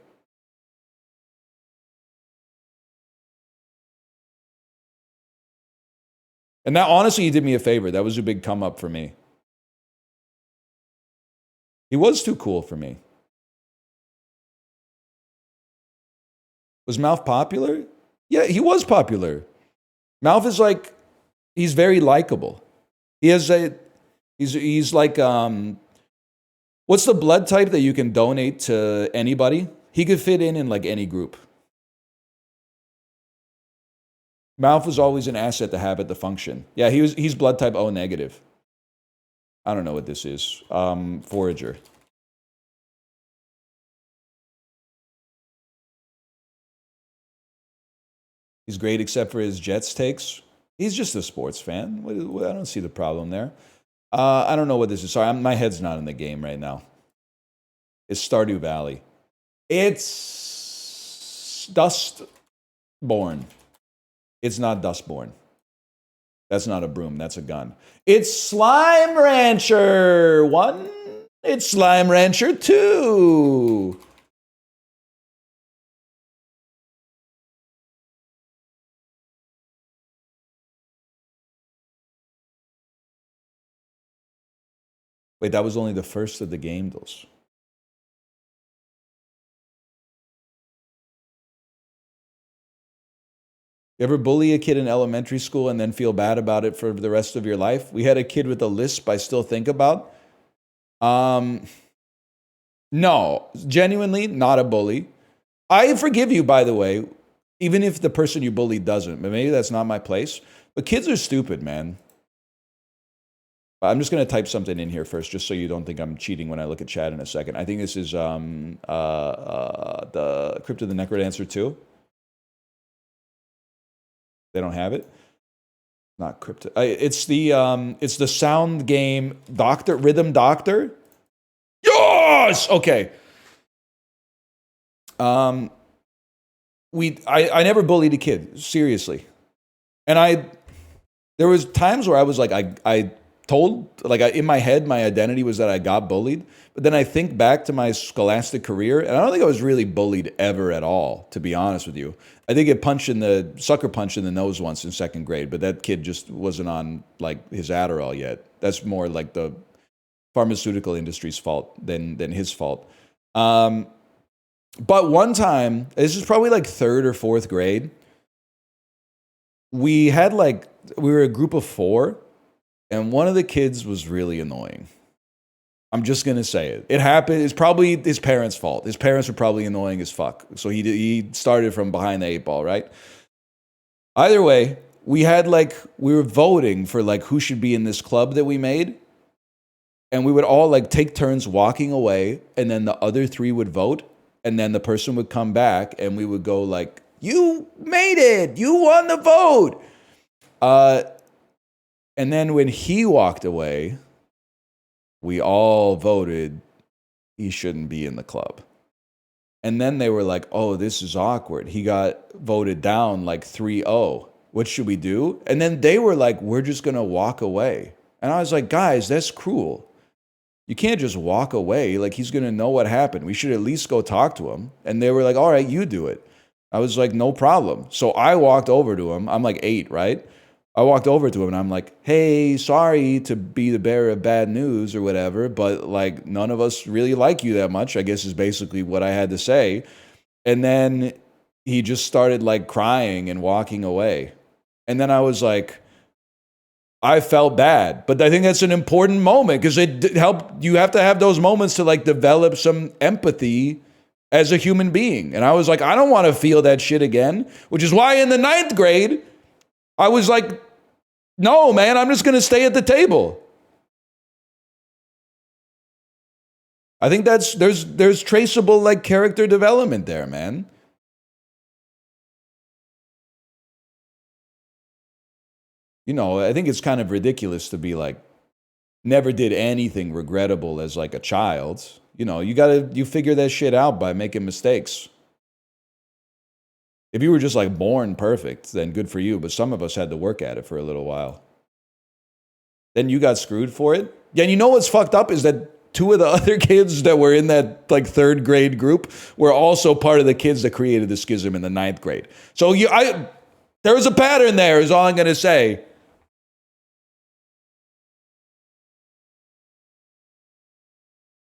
And that, honestly, he did me a favor. That was a big come up for me. He was too cool for me. Was Malf popular? Yeah, he was popular. Malf is like, he's very likable. He's like, what's the blood type that you can donate to anybody? He could fit in like any group. Malf was always an asset to have at the function. Yeah, he's blood type O negative. I don't know what this is. Forager. He's great except for his Jets takes. He's just a sports fan. I don't see the problem there. I don't know what this is. Sorry, my head's not in the game right now. It's Stardew Valley. It's Dustborn. It's not Dustborn. That's not a broom. That's a gun. It's Slime Rancher 1. It's Slime Rancher 2. Wait, that was only the first of the Gamedles. You ever bully a kid in elementary school and then feel bad about it for the rest of your life? We had a kid with a lisp I still think about. No, genuinely not a bully. I forgive you, by the way, even if the person you bullied doesn't. But maybe that's not my place. But kids are stupid, man. I'm just going to type something in here first, just so you don't think I'm cheating when I look at chat in a second. I think this is the Crypt of the Necrodancer 2. They don't have it. Not Crypt. It's the sound game Rhythm Doctor. Yes. Okay. I never bullied a kid, seriously, and there was times where I was like I told, like, in my head, my identity was that I got bullied. But then I think back to my scholastic career, and I don't think I was really bullied ever at all, to be honest with you. I did get sucker punched in the nose once in second grade, but that kid just wasn't on, like, his Adderall yet. That's more like the pharmaceutical industry's fault than his fault. But one time, this is probably like third or fourth grade, we were a group of 4, and one of the kids was really annoying. I'm just going to say it. It happened. It's probably his parents' fault. His parents were probably annoying as fuck. So he started from behind the 8 ball, right? Either way, we were voting for like who should be in this club that we made. And we would all like take turns walking away, and then the other 3 would vote, and then the person would come back and we would go like, "You made it. You won the vote." And then when he walked away, we all voted he shouldn't be in the club. And then they were like, "Oh, this is awkward. He got voted down like 3-0. What should we do?" And then they were like, "We're just going to walk away." And I was like, "Guys, that's cruel. You can't just walk away. Like, he's going to know what happened. We should at least go talk to him." And they were like, "All right, you do it." I was like, "No problem." So I walked over to him. I'm like 8, right? I walked over to him and I'm like, "Hey, sorry to be the bearer of bad news or whatever, but like none of us really like you that much," I guess is basically what I had to say. And then he just started like crying and walking away. And then I was like, I felt bad, but I think that's an important moment because it helped. You have to have those moments to like develop some empathy as a human being. And I was like, I don't want to feel that shit again, which is why in the 9th grade, I was like, "No, man, I'm just going to stay at the table." I think there's traceable like character development there, man. You know, I think it's kind of ridiculous to be like, never did anything regrettable as like a child. You know, you figure that shit out by making mistakes. If you were just like born perfect, then good for you. But some of us had to work at it for a little while. Then you got screwed for it. Yeah, and you know what's fucked up is that 2 of the other kids that were in that like 3rd grade group were also part of the kids that created the schism in the 9th grade. So there was a pattern there, is all I'm going to say.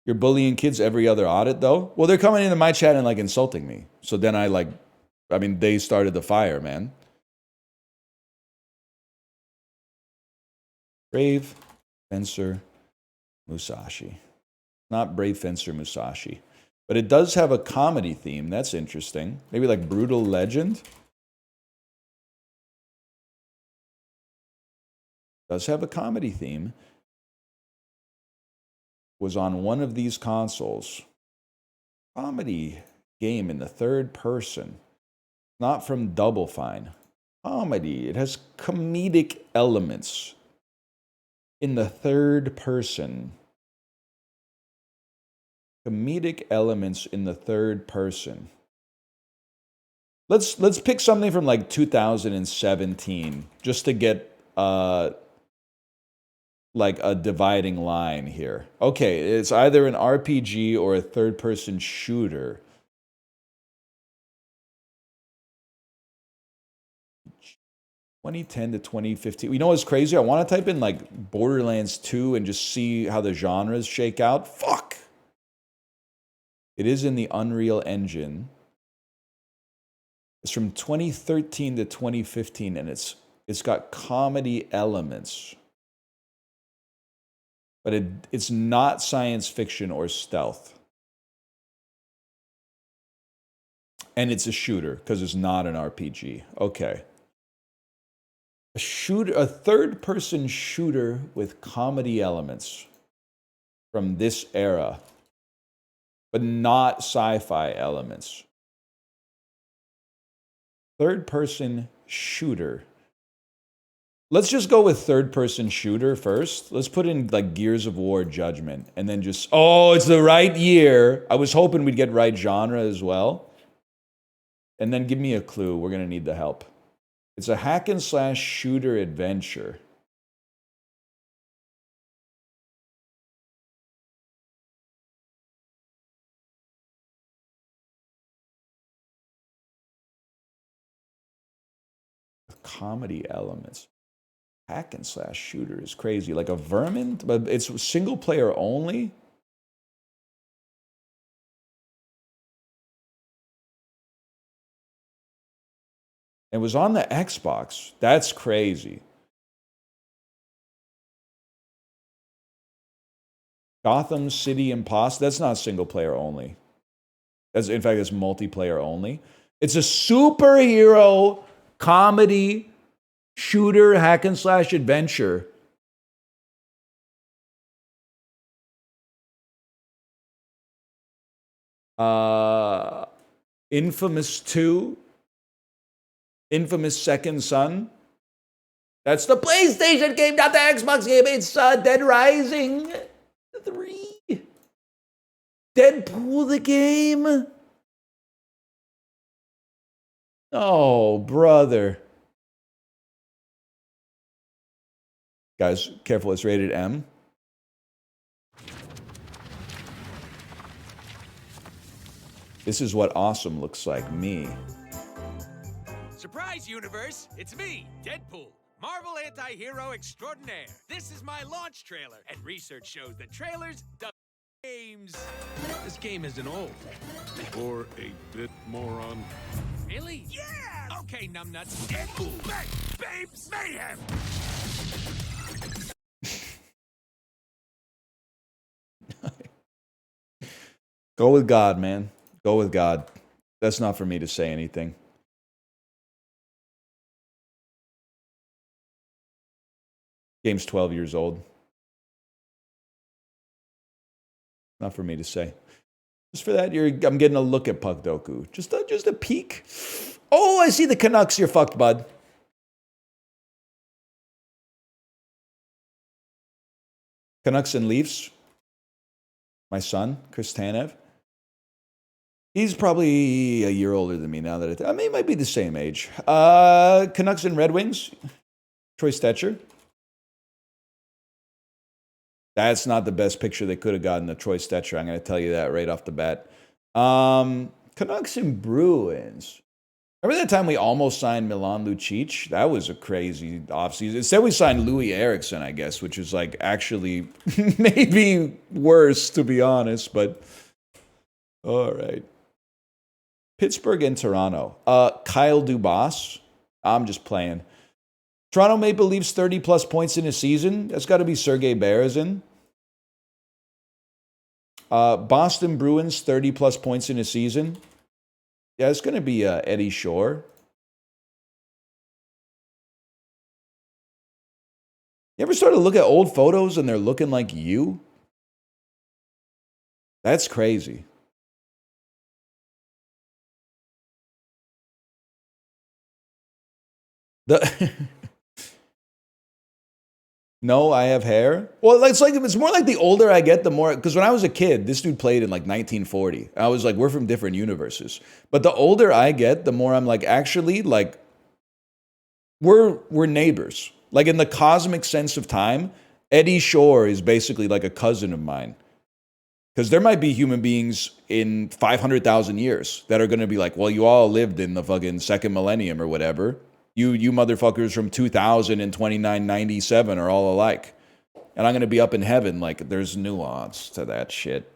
You're bullying kids every other audit, though? Well, they're coming into my chat and, like, insulting me. So then they started the fire, man. Brave Fencer Musashi. Not Brave Fencer Musashi. But it does have a comedy theme. That's interesting. Maybe like Brutal Legend? Does have a comedy theme. Was on one of these consoles. Comedy game in the 3rd person. Not from Double Fine. Comedy. It has comedic elements in the 3rd person. Comedic elements in the 3rd person. Let's pick something from like 2017 just to get like a dividing line here. Okay, it's either an RPG or a 3rd person shooter. (2010 to 2015). You know what's crazy? I want to type in like Borderlands 2 and just see how the genres shake out. Fuck. It is in the Unreal Engine. It's from 2013 to 2015, and it's got comedy elements. But it's not science fiction or stealth. And it's a shooter, because it's not an RPG. Okay. A 3rd-person shooter with comedy elements from this era, but not sci-fi elements. 3rd-person shooter. Let's just go with 3rd-person shooter first. Let's put in like Gears of War Judgment, and then just, oh, it's the right year. I was hoping we'd get right genre as well. And then give me a clue. We're going to need the help. It's a hack and slash shooter adventure. With comedy elements. Hack and slash shooter is crazy. Like a Vermin, but it's single player only. It was on the Xbox. That's crazy. Gotham City Imposter. That's not single player only. In fact, it's multiplayer only. It's a superhero comedy shooter hack and slash adventure. Infamous 2. Infamous Second Son. That's the PlayStation game, not the Xbox game. It's Dead Rising 3. Deadpool the game. Oh, brother. Guys, careful, it's rated M. This is what awesome looks like, me. Surprise, universe! It's me, Deadpool, Marvel anti-hero extraordinaire. This is my launch trailer, and research shows that trailers dub games. This game isn't old. Or a bit moron. Really? Yeah! Okay, numbnuts. Deadpool, bang, babes, mayhem! Go with God, man. Go with God. That's not for me to say anything. Game's 12 years old. Not for me to say. Just for that, I'm getting a look at Puck Doku. Just a peek. Oh, I see the Canucks. You're fucked, bud. Canucks and Leafs. My son, Chris Tanev. He's probably a year older than me now that I mean, he might be the same age. Canucks and Red Wings. Troy Stetcher. That's not the best picture they could have gotten of Troy Stetcher. I'm going to tell you that right off the bat. Canucks and Bruins. Remember that time we almost signed Milan Lucic? That was a crazy offseason. Instead, we signed Louis Eriksson, I guess, which is like actually maybe worse, to be honest. But all right. Pittsburgh and Toronto. Kyle Dubas. I'm just playing. Toronto Maple Leafs 30-plus points in a season. That's got to be Sergei Berezin. Boston Bruins 30-plus points in a season. Yeah, it's going to be Eddie Shore. You ever start to look at old photos and they're looking like you? That's crazy. No, I have hair. Well, it's more like the older I get, the more, because when I was a kid, this dude played in like 1940. I was like, we're from different universes. But the older I get, the more I'm like, actually, like, we're neighbors. Like in the cosmic sense of time, Eddie Shore is basically like a cousin of mine. Because there might be human beings in 500,000 years that are going to be like, well, you all lived in the fucking second millennium or whatever. You motherfuckers from 2000 and 2997 are all alike. And I'm going to be up in heaven like there's nuance to that shit.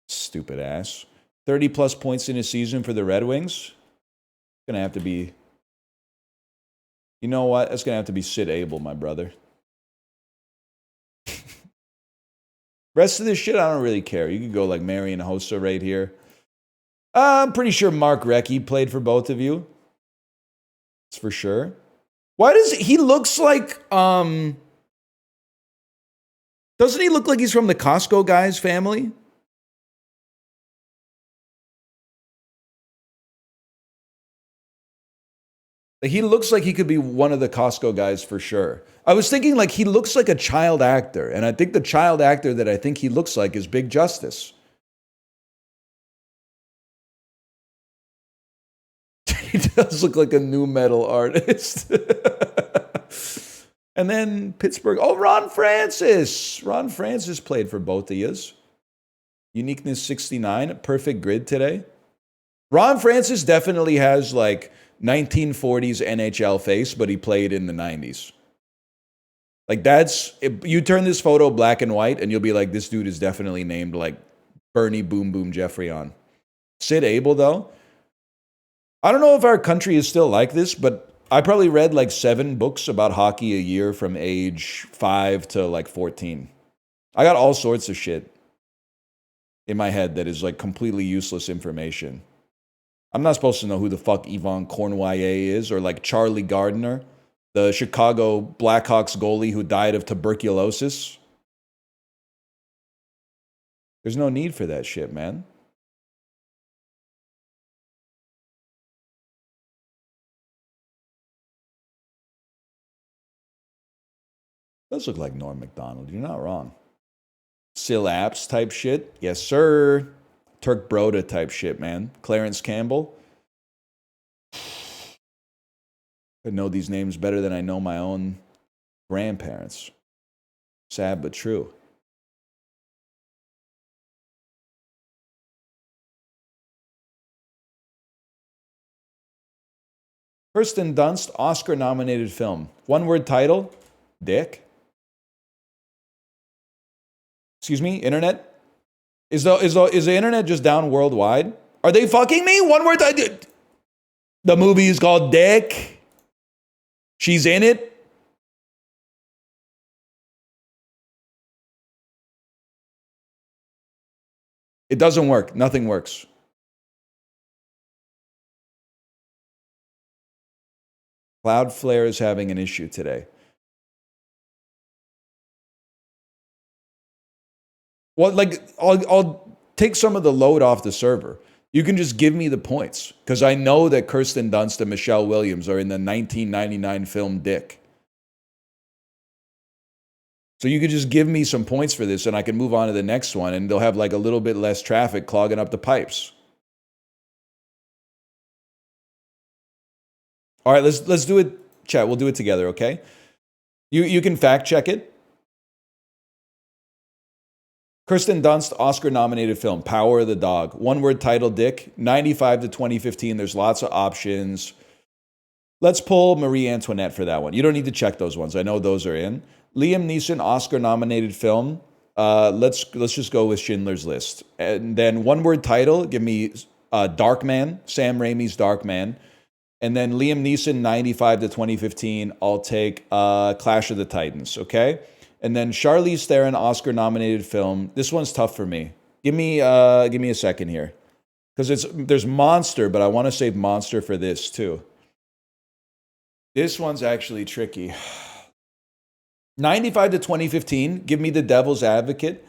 Stupid ass. 30-plus points in a season for the Red Wings. Going to have to be... You know what? That's going to have to be Sid Abel, my brother. Rest of this shit, I don't really care. You could go like Marian Hossa right here. I'm pretty sure Mark Recchi played for both of you. It's for sure. Why does he looks like doesn't he look like he's from the Costco guys family? He looks like he could be one of the Costco guys for sure. I was thinking like he looks like a child actor, and I think the child actor that I think he looks like is Big Justice. He does look like a new metal artist. And then Pittsburgh. Oh, Ron Francis. Ron Francis played for both of yous. Uniqueness 69. Perfect grid today. Ron Francis definitely has like 1940s NHL face, but he played in the 90s. Like that's, you turn this photo black and white and you'll be like, this dude is definitely named like Bernie Boom Boom Jeffrey on. Sid Abel though. I don't know if our country is still like this, but I probably read like 7 books about hockey a year from age 5 to like 14. I got all sorts of shit in my head that is like completely useless information. I'm not supposed to know who the fuck Yvonne Cornwallis is or like Charlie Gardner, the Chicago Blackhawks goalie who died of tuberculosis. There's no need for that shit, man. Does look like Norm Macdonald. You're not wrong. Sil Apps type shit. Yes, sir. Turk Broda type shit, man. Clarence Campbell. I know these names better than I know my own grandparents. Sad but true. Kirsten Dunst, Oscar-nominated film. One-word title, Dick. Excuse me, internet? Is the internet just down worldwide? Are they fucking me? One word title. The movie is called Dick. She's in it. It doesn't work. Nothing works. Cloudflare is having an issue today. Well, like, I'll take some of the load off the server. You can just give me the points. Because I know that Kirsten Dunst and Michelle Williams are in the 1999 film Dick. So you could just give me some points for this and I can move on to the next one and they'll have like a little bit less traffic clogging up the pipes. All right, let's do it, chat. We'll do it together, okay? You can fact check it. Kirsten Dunst, Oscar-nominated film, Power of the Dog. One-word title, Dick. 95 to 2015. There's lots of options. Let's pull Marie Antoinette for that one. You don't need to check those ones. I know those are in. Liam Neeson, Oscar-nominated film. Let's just go with Schindler's List. And then one-word title, give me Darkman, Sam Raimi's Darkman. And then Liam Neeson, 95 to 2015. I'll take Clash of the Titans, okay? And then Charlize Theron, Oscar-nominated film. This one's tough for me. Give me a second here. Because there's Monster, but I want to save Monster for this too. This one's actually tricky. 95 to 2015, give me The Devil's Advocate.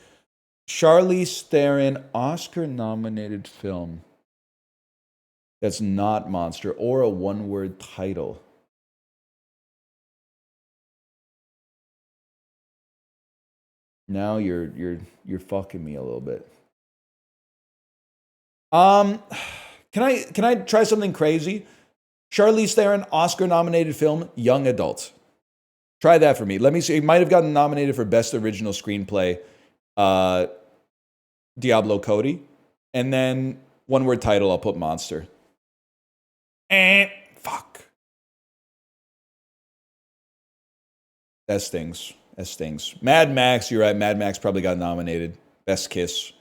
Charlize Theron, Oscar-nominated film. That's not Monster or a one-word title. Now you're fucking me a little bit. Can I try something crazy? Charlize Theron, Oscar-nominated film, young adult. Try that for me. Let me see. It might have gotten nominated for Best Original Screenplay, Diablo Cody. And then one-word title, I'll put Monster. Fuck. That stings. That stings. Mad Max, you're right. Mad Max probably got nominated. Best Kiss.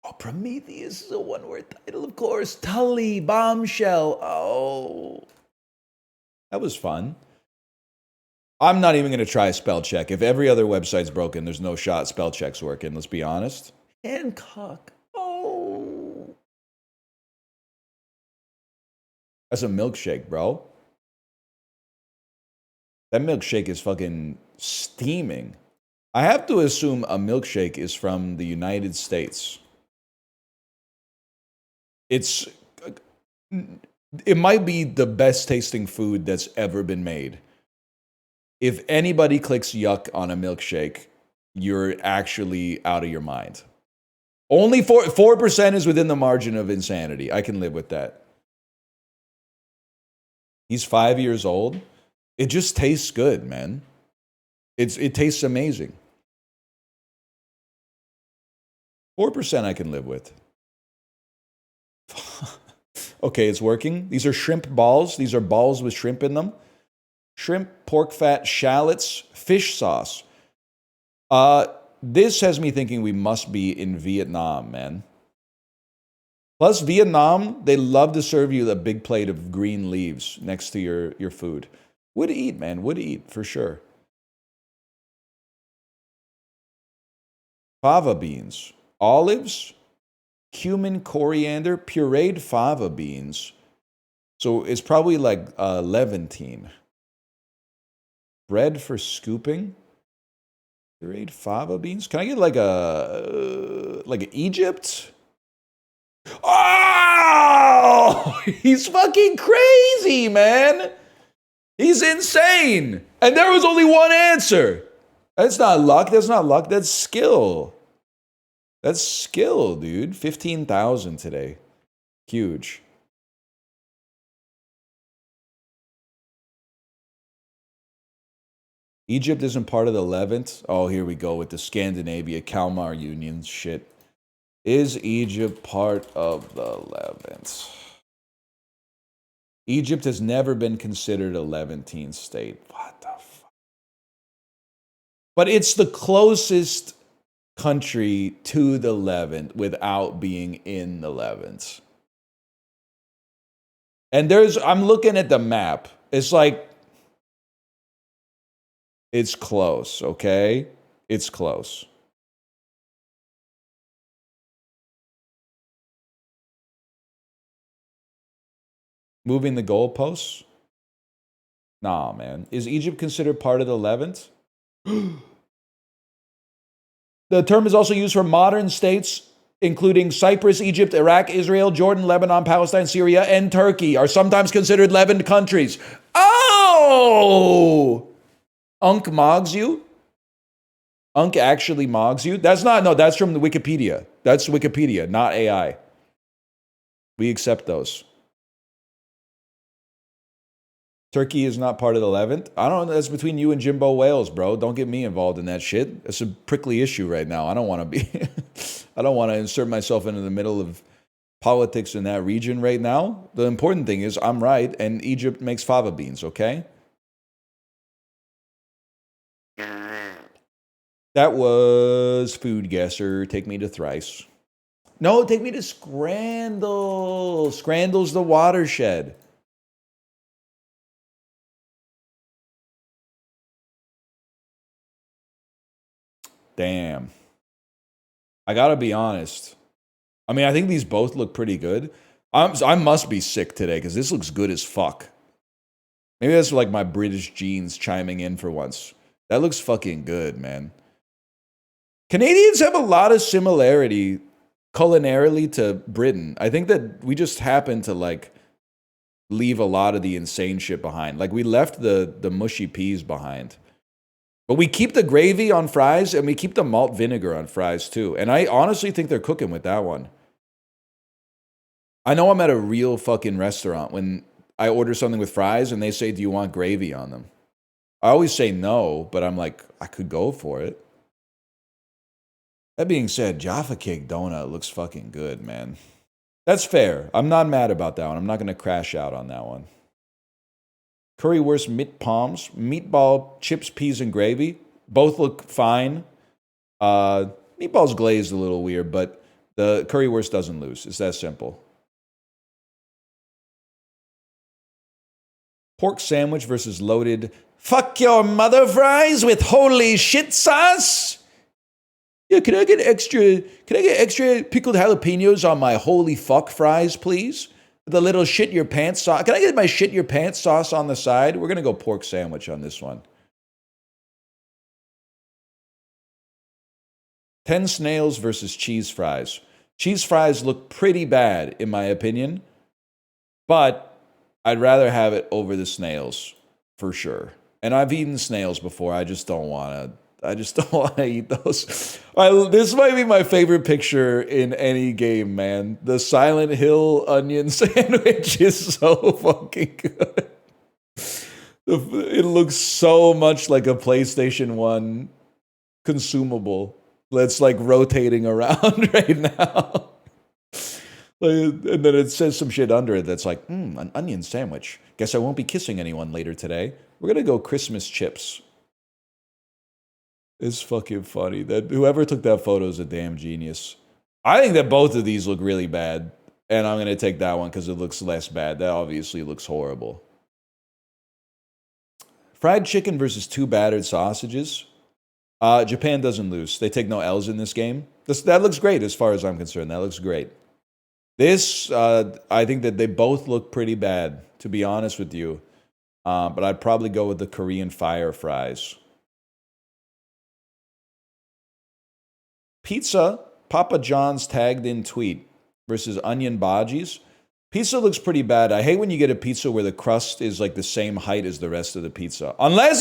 Oh, Prometheus is a one-word title, of course. Tully, Bombshell. Oh. That was fun. I'm not even going to try spell check. If every other website's broken, there's no shot spell check's working. Let's be honest. Hancock. Oh. That's a milkshake, bro. That milkshake is fucking steaming. I have to assume a milkshake is from the United States. It might be the best tasting food that's ever been made. If anybody clicks yuck on a milkshake, you're actually out of your mind. Only 4% is within the margin of insanity. I can live with that. He's 5 years old. It just tastes good, man. It tastes amazing. 4% I can live with. Okay, it's working. These are shrimp balls. These are balls with shrimp in them. Shrimp, pork fat, shallots, fish sauce. This has me thinking we must be in Vietnam, man. Plus, Vietnam, they love to serve you a big plate of green leaves next to your food. Would eat, man. Would eat, for sure. Fava beans. Olives, cumin, coriander, pureed fava beans. So it's probably like Levantine. Bread for scooping. Pureed fava beans. Can I get like an Egypt? Oh, he's fucking crazy, man. He's insane. And there was only one answer. That's not luck. That's not luck. That's skill. That's skill, dude. 15,000 today. Huge. Egypt isn't part of the Levant. Oh, here we go with the Scandinavia Kalmar Union shit. Is Egypt part of the Levant? Egypt has never been considered a Levantine state. What the fuck? But it's the closest country to the Levant without being in the Levant. And I'm looking at the map. It's like, it's close, okay? It's close. Moving the goalposts? Nah, man. Is Egypt considered part of the Levant? The term is also used for modern states, including Cyprus, Egypt, Iraq, Israel, Jordan, Lebanon, Palestine, Syria, and Turkey, are sometimes considered Levant countries. Oh! Unk mogs you? Unk actually mogs you? That's not, no, that's from the Wikipedia. That's Wikipedia, not AI. We accept those. Turkey is not part of the Levant. I don't know. That's between you and Jimbo Wales, bro. Don't get me involved in that shit. It's a prickly issue right now. I don't want to be. I don't want to insert myself into the middle of politics in that region right now. The important thing is I'm right, and Egypt makes fava beans. Okay. That was Food Guesser. Take me to Thrice. No, take me to Scrandle. Scrandle's the watershed. Damn. I gotta be honest. I mean, I think these both look pretty good. I must be sick today because this looks good as fuck. Maybe that's like my British genes chiming in for once. That looks fucking good, man. Canadians have a lot of similarity culinarily to Britain. I think that we just happen to like leave a lot of the insane shit behind. Like we left the mushy peas behind. But we keep the gravy on fries and we keep the malt vinegar on fries too. And I honestly think they're cooking with that one. I know I'm at a real fucking restaurant when I order something with fries and they say, "Do you want gravy on them?" I always say no, but I'm like, I could go for it. That being said, Jaffa Cake Donut looks fucking good, man. That's fair. I'm not mad about that one. I'm not going to crash out on that one. Currywurst mit palms, meatball, chips, peas, and gravy. Both look fine. Meatball's glazed a little weird, but the currywurst doesn't lose. It's that simple. Pork sandwich versus loaded fuck your mother fries with holy shit sauce. Yeah, can I get extra pickled jalapenos on my holy fuck fries, please? The little shit your pants sauce. Can I get my shit your pants sauce on the side? We're gonna go pork sandwich on this one. 10 snails versus cheese fries. Cheese fries look pretty bad, in my opinion, but I'd rather have it over the snails for sure. And I've eaten snails before. I just don't want to eat those. This might be my favorite picture in any game, man. The Silent Hill onion sandwich is so fucking good. It looks so much like a PlayStation 1 consumable that's like rotating around right now. And then it says some shit under it that's like, an onion sandwich. Guess I won't be kissing anyone later today. We're gonna go Christmas chips. It's fucking funny. That whoever took that photo is a damn genius. I think that both of these look really bad. And I'm gonna take that one because it looks less bad. That obviously looks horrible. Fried chicken versus 2 battered sausages. Japan doesn't lose. They take no L's in this game. That looks great as far as I'm concerned. That looks great. This, I think that they both look pretty bad, to be honest with you. But I'd probably go with the Korean fire fries. Pizza, Papa John's tagged in tweet versus onion bhajis. Pizza looks pretty bad. I hate when you get a pizza where the crust is like the same height as the rest of the pizza. Unless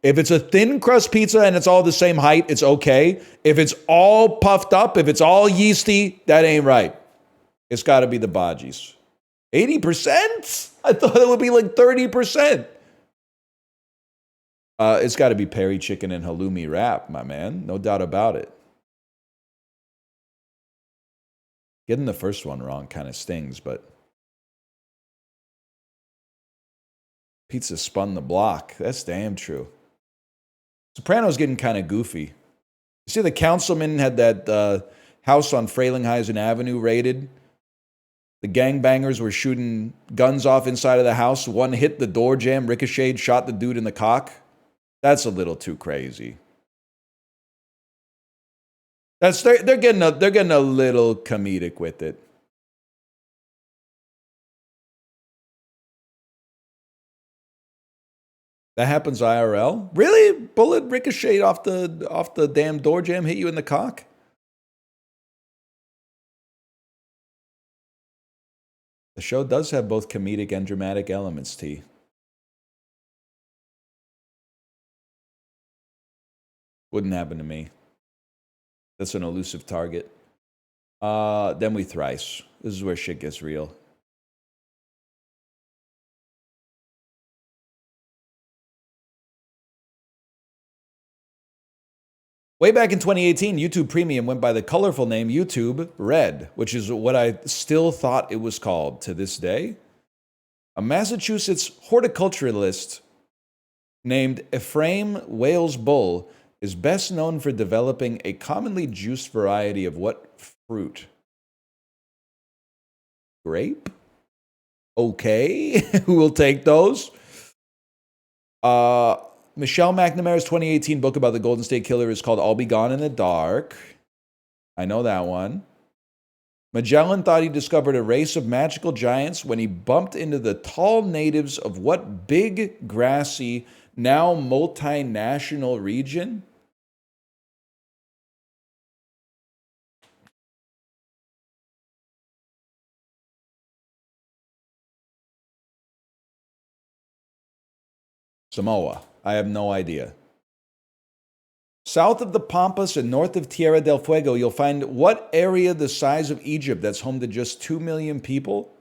if it's a thin crust pizza and it's all the same height, it's okay. If it's all puffed up, if it's all yeasty, that ain't right. It's got to be the bhajis. 80%? I thought it would be like 30%. It's got to be peri chicken and halloumi wrap, my man. No doubt about it. Getting the first one wrong kind of stings, but pizza spun the block. That's damn true. Soprano's getting kind of goofy. You see the councilman had that house on Frelinghuysen Avenue raided? The gangbangers were shooting guns off inside of the house. One hit the door jamb, ricocheted, shot the dude in the cock. That's a little too crazy. They're getting a little comedic with it. That happens IRL? Really? Bullet ricocheted off the damn door jamb, hit you in the cock? The show does have both comedic and dramatic elements, T. Wouldn't happen to me. That's an elusive target. Then we thrice. This is where shit gets real. Way back in 2018, YouTube Premium went by the colorful name YouTube Red, which is what I still thought it was called to this day. A Massachusetts horticulturalist named Ephraim Wales Bull is best known for developing a commonly juiced variety of what fruit? Grape? Okay, who will take those? Michelle McNamara's 2018 book about the Golden State Killer is called I'll Be Gone in the Dark. I know that one. Magellan thought he discovered a race of magical giants when he bumped into the tall natives of what big, grassy, now multinational region? Samoa. I have no idea. South of the Pampas and north of Tierra del Fuego, you'll find what area the size of Egypt that's home to just 2 million people?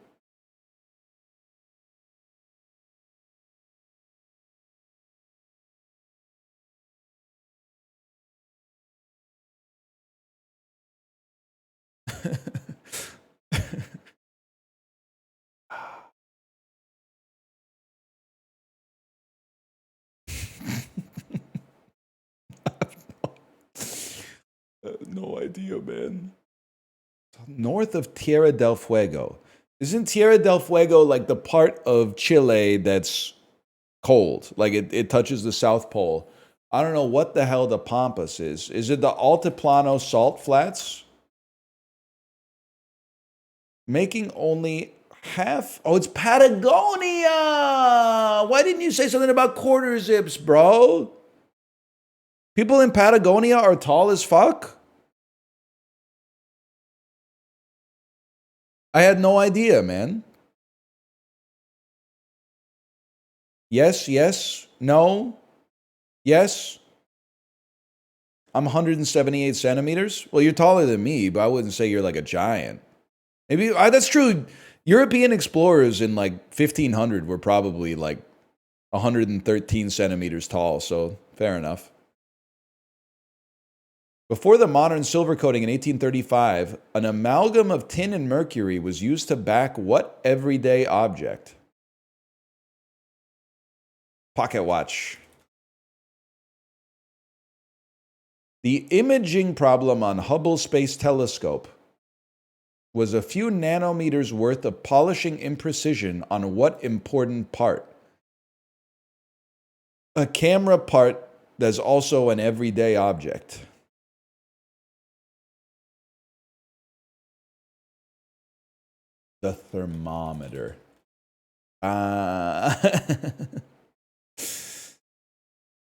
No idea, man. North of Tierra del Fuego. Isn't Tierra del Fuego like the part of Chile that's cold? Like it touches the South Pole. I don't know what the hell the Pampas is. Is it the Altiplano salt flats? Making only half. Oh, it's Patagonia. Why didn't you say something about quarter zips, bro? People in Patagonia are tall as fuck? I had no idea, man. Yes, yes, no, yes. I'm 178 centimeters. Well, you're taller than me, but I wouldn't say you're like a giant. Maybe that's true. European explorers in like 1500 were probably like 113 centimeters tall, so fair enough. Before the modern silver coating in 1835, an amalgam of tin and mercury was used to back what everyday object? Pocket watch. The imaging problem on Hubble Space Telescope was a few nanometers worth of polishing imprecision on what important part? A camera part that's also an everyday object. The thermometer.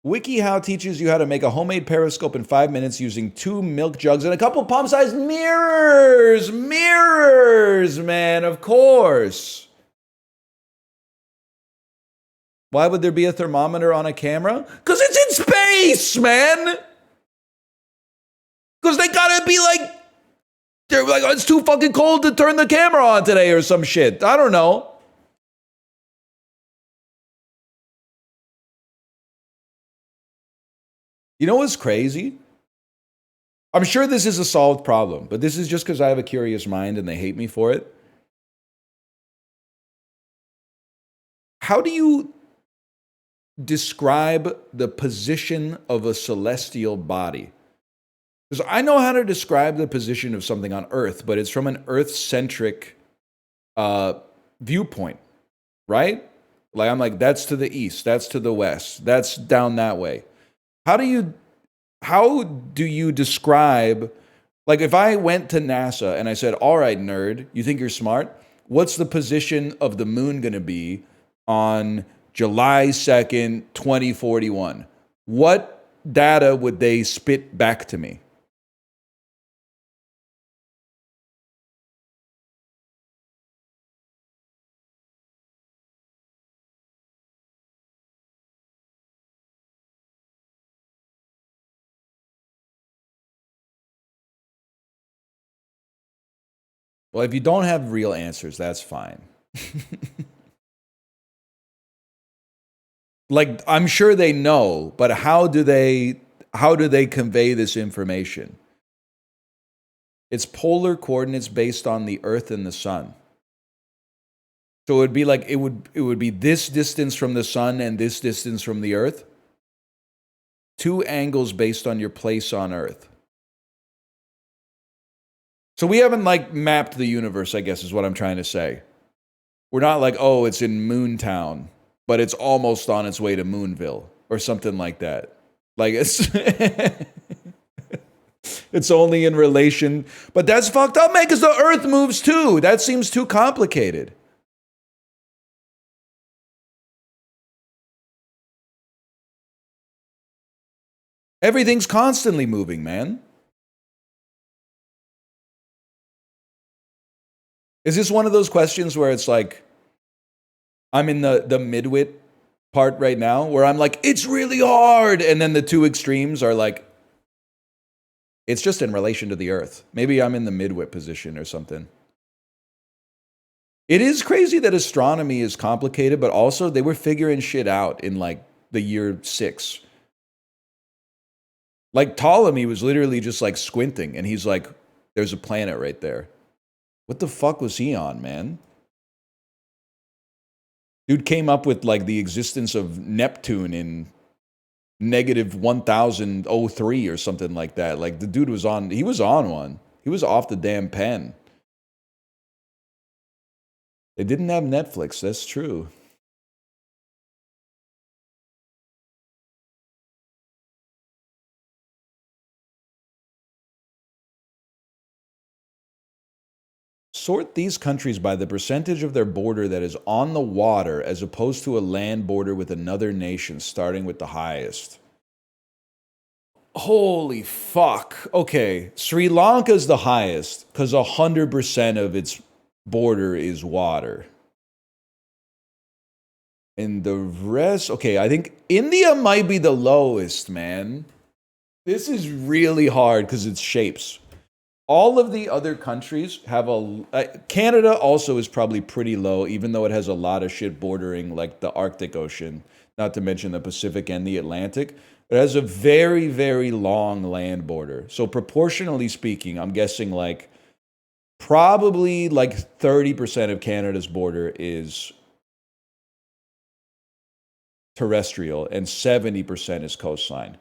WikiHow teaches you how to make a homemade periscope in 5 minutes using 2 milk jugs and a couple palm-sized mirrors. Mirrors, man, of course. Why would there be a thermometer on a camera? Because it's in space, man. Because they gotta be like, they're like, oh, it's too fucking cold to turn the camera on today or some shit. I don't know. You know what's crazy? I'm sure this is a solved problem, but this is just because I have a curious mind and they hate me for it. How do you describe the position of a celestial body? Because I know how to describe the position of something on Earth, but it's from an Earth-centric viewpoint, right? Like I'm like, that's to the east, that's to the west, that's down that way. How do you describe, like if I went to NASA and I said, all right, nerd, you think you're smart? What's the position of the moon going to be on July 2nd, 2041? What data would they spit back to me? Well, if you don't have real answers, that's fine. Like, I'm sure they know, but how do they convey this information? It's polar coordinates based on the Earth and the Sun. So it would be like it would be this distance from the Sun and this distance from the Earth. Two angles based on your place on Earth. So we haven't like mapped the universe, I guess is what I'm trying to say. We're not like, oh, it's in Moontown, but it's almost on its way to Moonville or something like that. Like it's it's only in relation, but that's fucked up, man, because the Earth moves too. That seems too complicated. Everything's constantly moving, man. Is this one of those questions where it's like, I'm in the midwit part right now, where I'm like, it's really hard, and then the two extremes are like, it's just in relation to the Earth. Maybe I'm in the midwit position or something. It is crazy that astronomy is complicated, but also they were figuring shit out in like the year 6. Like Ptolemy was literally just like squinting, and he's like, there's a planet right there. What the fuck was he on, man? Dude came up with like the existence of Neptune in negative 1003 or something like that. Like the dude was on, he was on one. He was off the damn pen. They didn't have Netflix, that's true. Sort these countries by the percentage of their border that is on the water as opposed to a land border with another nation, starting with the highest. Holy fuck. Okay, Sri Lanka's the highest because 100% of its border is water. And the rest, okay, I think India might be the lowest, man. This is really hard because it's shapes. All of the other countries have Canada also is probably pretty low, even though it has a lot of shit bordering like the Arctic Ocean, not to mention the Pacific and the Atlantic. It has a very, very long land border. So proportionally speaking, I'm guessing like probably like 30% of Canada's border is terrestrial and 70% is coastline.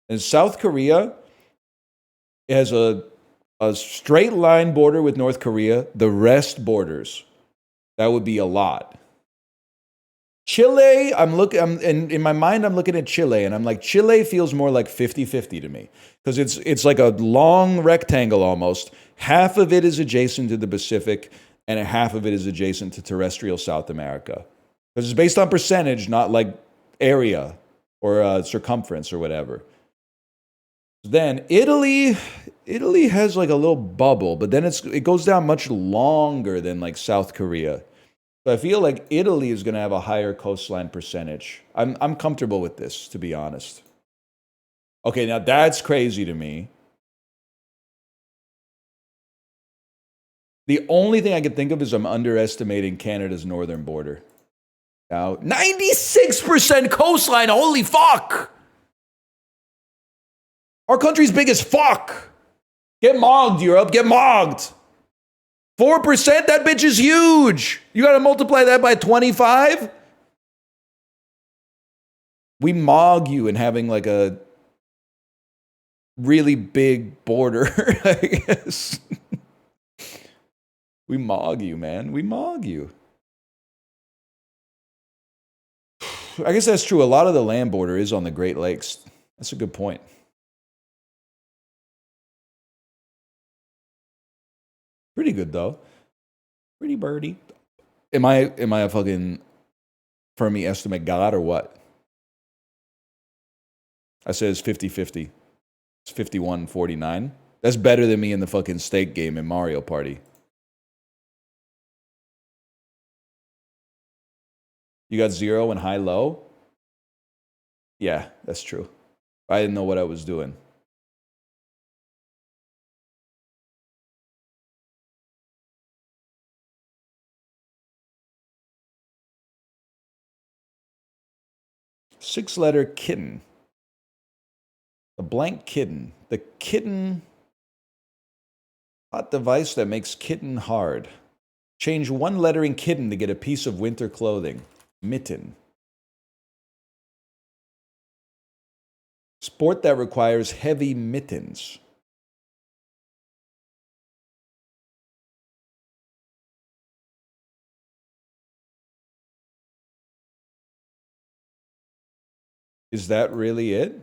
In South Korea, it has a straight line border with North Korea, the rest borders. That would be a lot. Chile, in my mind, I'm looking at Chile, and I'm like, Chile feels more like 50-50 to me. Because it's like a long rectangle almost. Half of it is adjacent to the Pacific, and half of it is adjacent to terrestrial South America. Because it's based on percentage, not like area or circumference or whatever. Then Italy has like a little bubble, but then it goes down much longer than like South Korea. So I feel like Italy is going to have a higher coastline percentage. I'm comfortable with this, to be honest. Okay, now that's crazy to me. The only thing I can think of is I'm underestimating Canada's northern border. Now, 96% coastline, holy fuck! Our country's big as fuck! Get mogged, Europe, get mogged! 4%? That bitch is huge! You gotta multiply that by 25? We mog you in having like a really big border, I guess. We mog you, man. We mog you. I guess that's true. A lot of the land border is on the Great Lakes. That's a good point. Pretty good though. Pretty birdie. Am I a fucking Fermi estimate god or what? I said it's 50-50. It's 51-49. That's better than me in the fucking steak game in Mario Party. You got 0 and high-low? Yeah, that's true. I didn't know what I was doing. 6-letter kitten. The blank kitten. The kitten. Hot device that makes kitten hard. Change one letter in kitten to get a piece of winter clothing. Mitten. Sport that requires heavy mittens. Is that really it?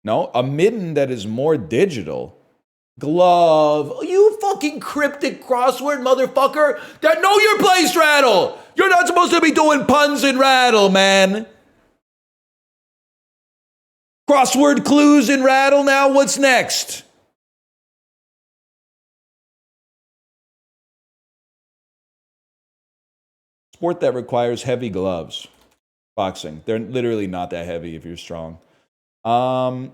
No, a mitten that is more digital. Glove. You fucking cryptic crossword motherfucker. That know your place, Rattle. You're not supposed to be doing puns in Rattle, man. Crossword clues in Rattle now. What's next? Sport that requires heavy gloves. Boxing. They're literally not that heavy if you're strong. The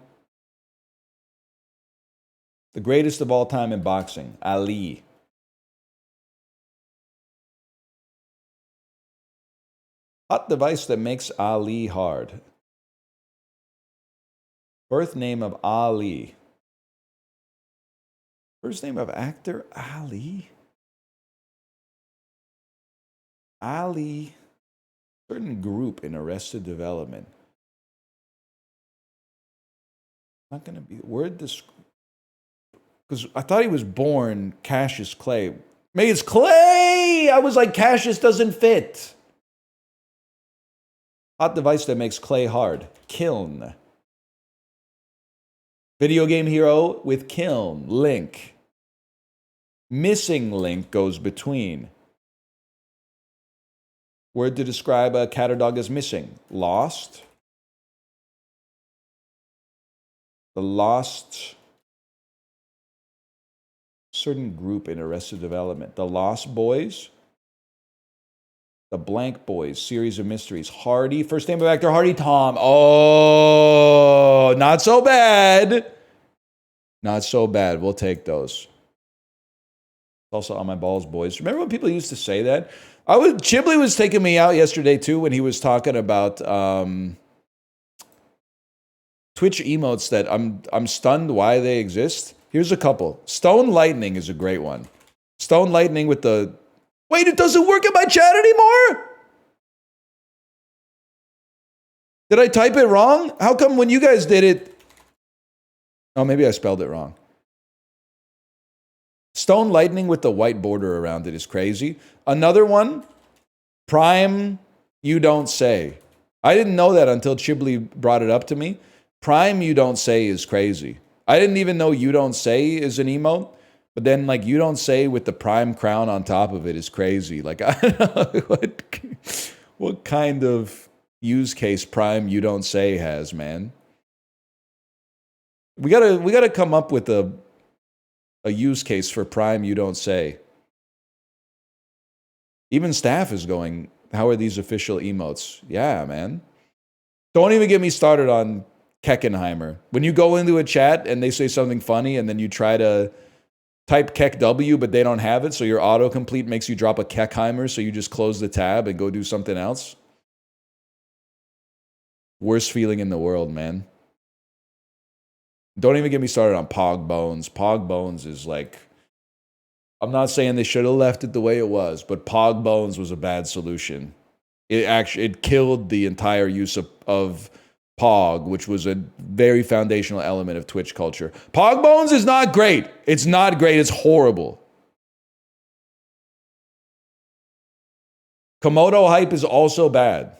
greatest of all time in boxing, Ali. Hot device that makes Ali hard. Birth name of Ali. First name of actor, Ali. Ali. Certain group in Arrested Development. Not going to be word this. Because I thought he was born Cassius Clay. Maybe it's Clay! I was like, Cassius doesn't fit. Hot device that makes clay hard. Kiln. Video game hero with kiln. Link. Missing link goes between. Word to describe a cat or dog as missing. Lost. The lost. Certain group in Arrested Development. The Lost Boys. The Blank Boys. Series of mysteries. Hardy. First name of actor, Hardy Tom. Oh, not so bad. Not so bad. We'll take those. Also on my balls, boys. Remember when people used to say that? Chibley was taking me out yesterday too when he was talking about Twitch emotes that I'm stunned why they exist. Here's a couple. Stone Lightning is a great one. Stone Lightning with the... Wait, it doesn't work in my chat anymore? Did I type it wrong? How come when you guys did it... Oh, maybe I spelled it wrong. Stone Lightning with the white border around it is crazy. Another one, Prime You Don't Say. I didn't know that until Chibley brought it up to me. Prime You Don't Say is crazy. I didn't even know You Don't Say is an emote, but then like You Don't Say with the Prime crown on top of it is crazy. Like I don't know what kind of use case Prime You Don't Say has, man. We gotta come up with a use case for Prime You Don't Say. Even staff is going, how are these official emotes? Yeah, man. Don't even get me started on Keckenheimer. When you go into a chat and they say something funny and then you try to type Keck W but they don't have it, so your autocomplete makes you drop a Keckheimer, so you just close the tab and go do something else. Worst feeling in the world, man. Don't even get me started on Pog Bones. Pog Bones is like... I'm not saying they should have left it the way it was, but Pog Bones was a bad solution. It killed the entire use of Pog, which was a very foundational element of Twitch culture. Pog Bones is not great. It's not great. It's horrible. Komodo hype is also bad.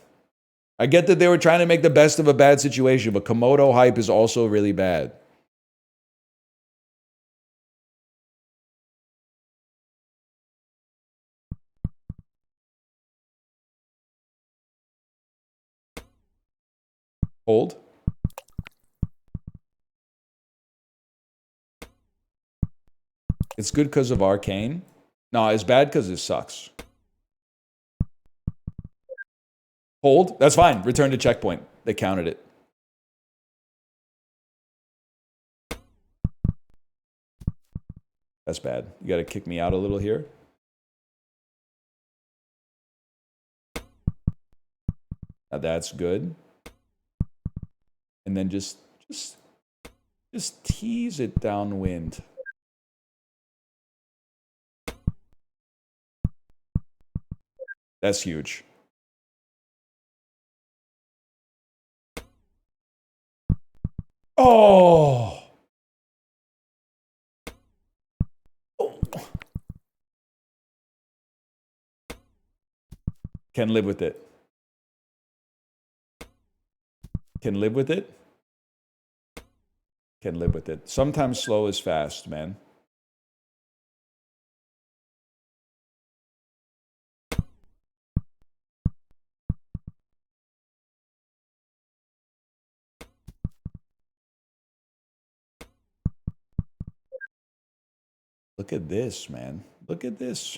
I get that they were trying to make the best of a bad situation, but Komodo hype is also really bad. Hold. It's good because of Arcane. No, it's bad because it sucks. Hold. That's fine. Return to checkpoint. They counted it. That's bad. You got to kick me out a little here. Now that's good. And then just tease it downwind. That's huge. Oh. Can live with it. Can live with it. Can live with it. Sometimes slow is fast, man. Look at this, man. Look at this.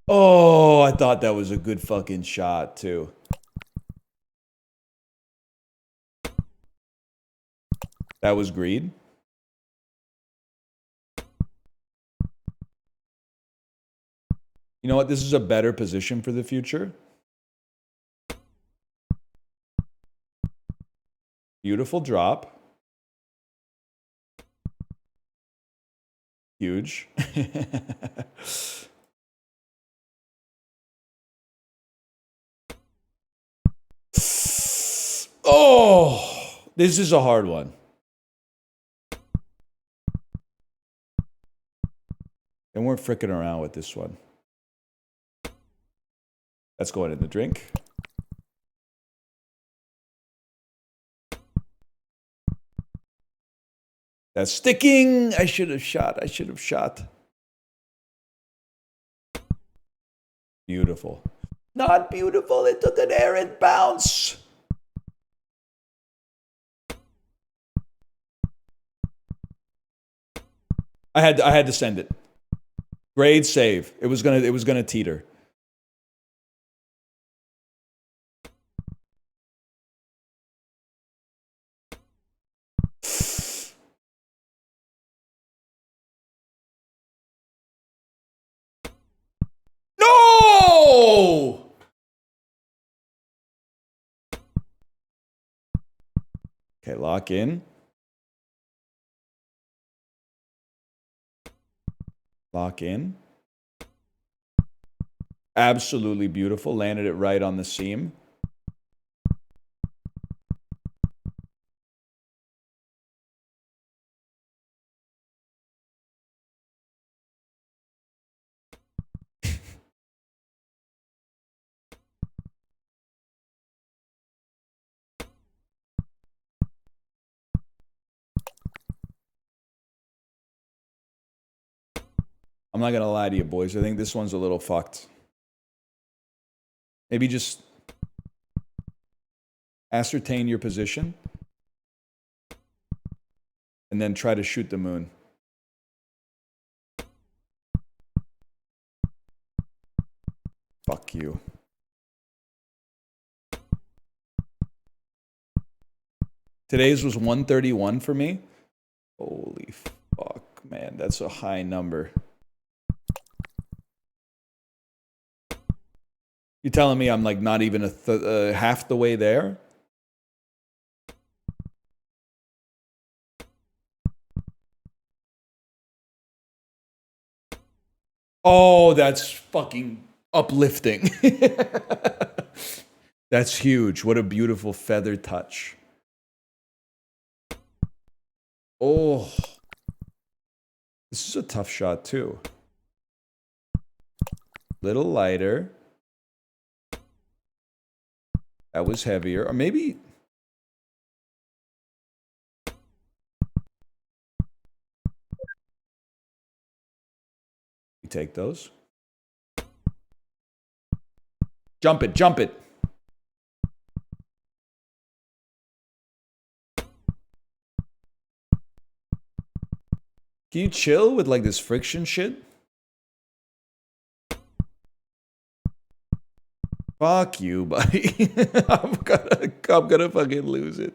Oh, I thought that was a good fucking shot, too. That was greed. You know what? This is a better position for the future. Beautiful drop. Huge. Oh, this is a hard one. And we're freaking around with this one. That's going in the drink. That's sticking. I should have shot. I should have shot. Beautiful. Not beautiful. It took an errant bounce. I had to send it. Grade save. It was gonna teeter. No! Okay, lock in. Lock in. Absolutely beautiful. Landed it right on the seam. I'm not gonna lie to you, boys. I think this one's a little fucked. Maybe just ascertain your position and then try to shoot the moon. Fuck you. Today's was 131 for me. Holy fuck, man. That's a high number. You telling me I'm like not even half the way there? Oh, that's fucking uplifting. That's huge. What a beautiful feather touch. Oh. This is a tough shot too. Little lighter. That was heavier. Or maybe... You take those. Jump it, jump it. Can you chill with like this friction shit? Fuck you, buddy. I'm gonna fucking lose it.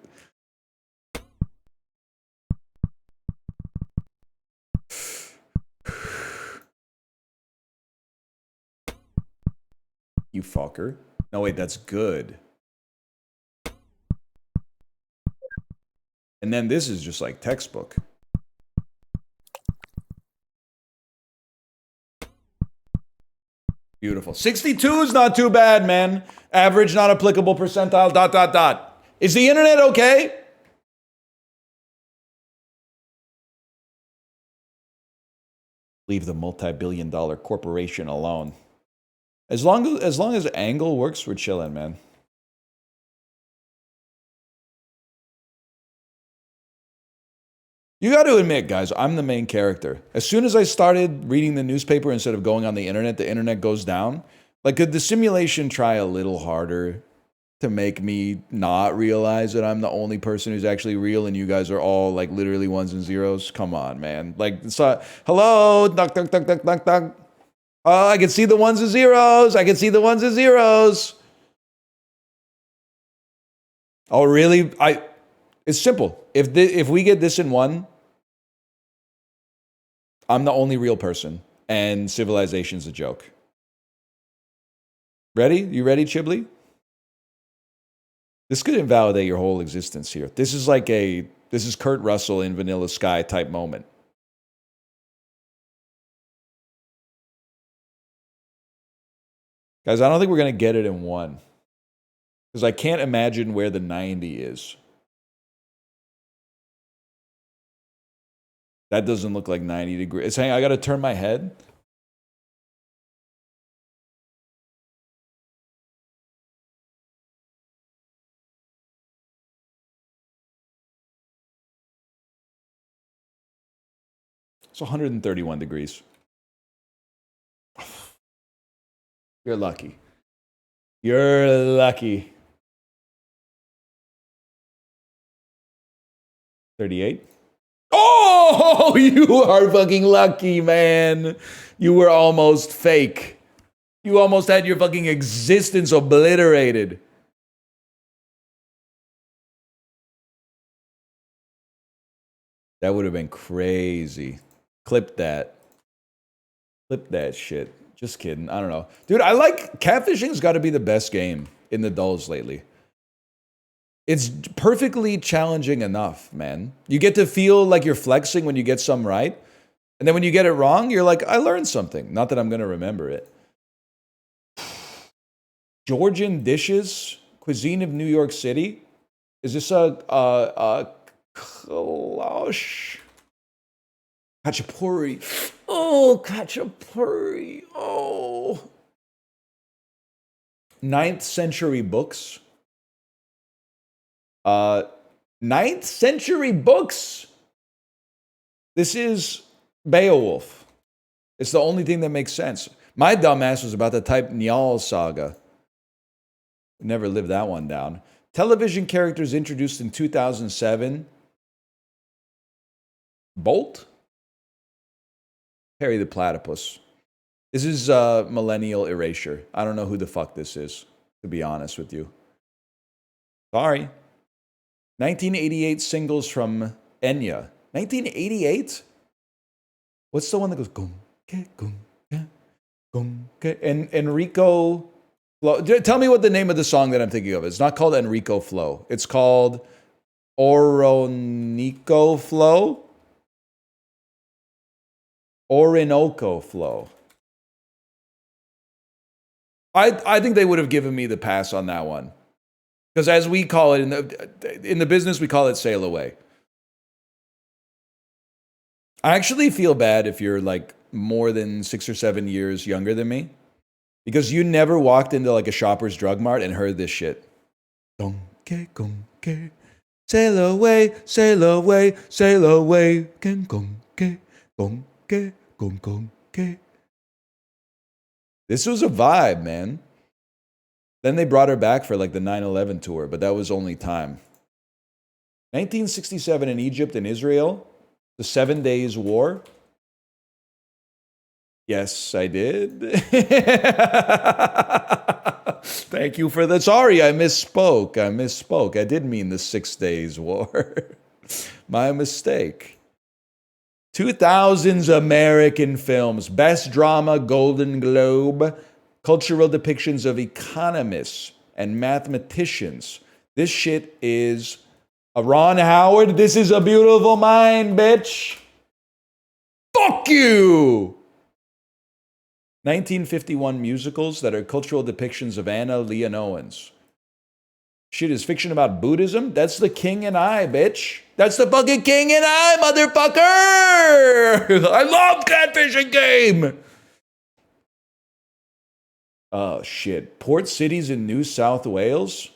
You fucker. No, wait, that's good. And then this is just like textbook. Beautiful. 62 is not too bad, man. Average, not applicable, percentile, ... Is the internet okay? Leave the multi-billion-dollar corporation alone. As long as angle works, we're chilling, man. You got to admit, guys, I'm the main character. As soon as I started reading the newspaper instead of going on the internet goes down. Like, could the simulation try a little harder to make me not realize that I'm the only person who's actually real and you guys are all, like, literally ones and zeros? Come on, man. Like, so, hello? Duck, duck, duck, duck, duck, duck. Oh, I can see the ones and zeros. I can see the ones and zeros. Oh, really? It's simple. If we get this in one, I'm the only real person, and civilization's a joke. Ready? You ready, Chiblee? This could invalidate your whole existence here. This is Kurt Russell in Vanilla Sky type moment. Guys, I don't think we're going to get it in one. Because I can't imagine where the 90 is. That doesn't look like 90 degrees. Hang on, I got to turn my head. It's 131 degrees. You're lucky. You're lucky. 38. Oh, you are fucking lucky, man. You were almost fake. You almost had your fucking existence obliterated. That would have been crazy. Clip that. Clip that shit. Just kidding. I don't know. Dude, I like... Catfishing's got to be the best game in the dulls lately. It's perfectly challenging enough, man. You get to feel like you're flexing when you get some right. And then when you get it wrong, you're like, I learned something. Not that I'm going to remember it. Georgian dishes, cuisine of New York City. Is this a klosh? Khachapuri. Oh, khachapuri. Oh. 9th century books. 9th century books. This is Beowulf. It's the only thing that makes sense. My dumbass was about to type Njal Saga. Never lived that one down. Television characters introduced in 2007. Bolt? Harry the Platypus. This is millennial erasure. I don't know who the fuck this is, to be honest with you. Sorry. 1988 singles from Enya. 1988? What's the one that goes gum ke gum ke gum ke? And Enrico Flow. Tell me what the name of the song that I'm thinking of is. It's not called Enrico Flow. It's called Oronico Flow. Orinoco Flow. I think they would have given me the pass on that one. Because as we call it in the business, we call it sail away. I actually feel bad if you're like more than 6 or 7 years younger than me. Because you never walked into like a Shoppers Drug Mart and heard this shit. Gonke, gonke, sail away, sail away, sail away. Gonke, gonke, gonke. This was a vibe, man. Then they brought her back for like the 9/11 tour, but that was only time. 1967 in Egypt and Israel, the 7 Days War. Yes, I did. Thank you for that. Sorry, I misspoke. I did mean the 6 Days War. My mistake. 2000s American films. Best Drama, Golden Globe. cultural depictions of economists and mathematicians. This shit is a Ron Howard. This is a beautiful mind, bitch. Fuck you! 1951 musicals that are cultural depictions of Anna Leonowens. Shit is fiction about Buddhism? That's The King and I, bitch. That's the fucking King and I, motherfucker! I love Catfishing Game! Oh, shit. Port cities in New South Wales?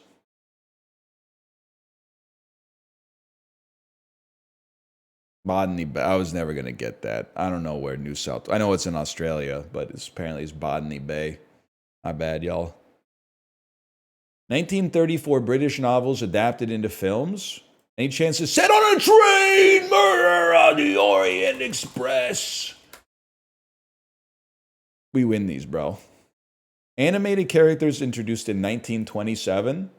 Botany, I was never going to get that. I don't know where New South... I know it's in Australia, but apparently it's Botany Bay. My bad, y'all. 1934 British novels adapted into films. Any chances? Set on a train! Murder on the Orient Express! We win these, bro. Animated characters introduced in 1927.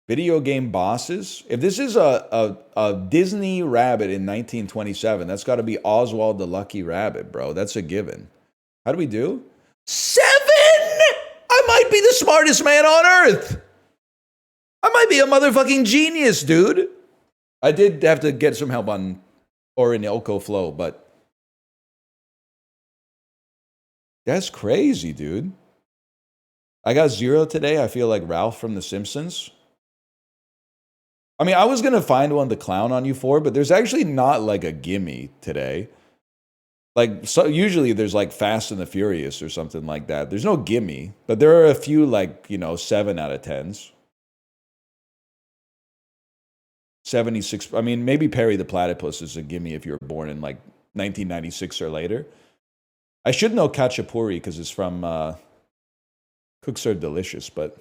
Video game bosses. If this is a Disney rabbit in 1927, that's got to be Oswald the Lucky Rabbit, bro. That's a given. How do we do? 7! I might be the smartest man on earth. I might be a motherfucking genius, dude. I did have to get some help on Orinoco Flow, but that's crazy, dude. I got 0 today. I feel like Ralph from The Simpsons. I mean, I was going to find one to clown on you for, but there's actually not like a gimme today. Like, so usually there's like Fast and the Furious or something like that. There's no gimme, but there are a few like, 7 out of 10s. 76, I mean, maybe Perry the Platypus is a gimme if you were born in like 1996 or later. I should know Khachapuri because it's from Cooks Are Delicious, but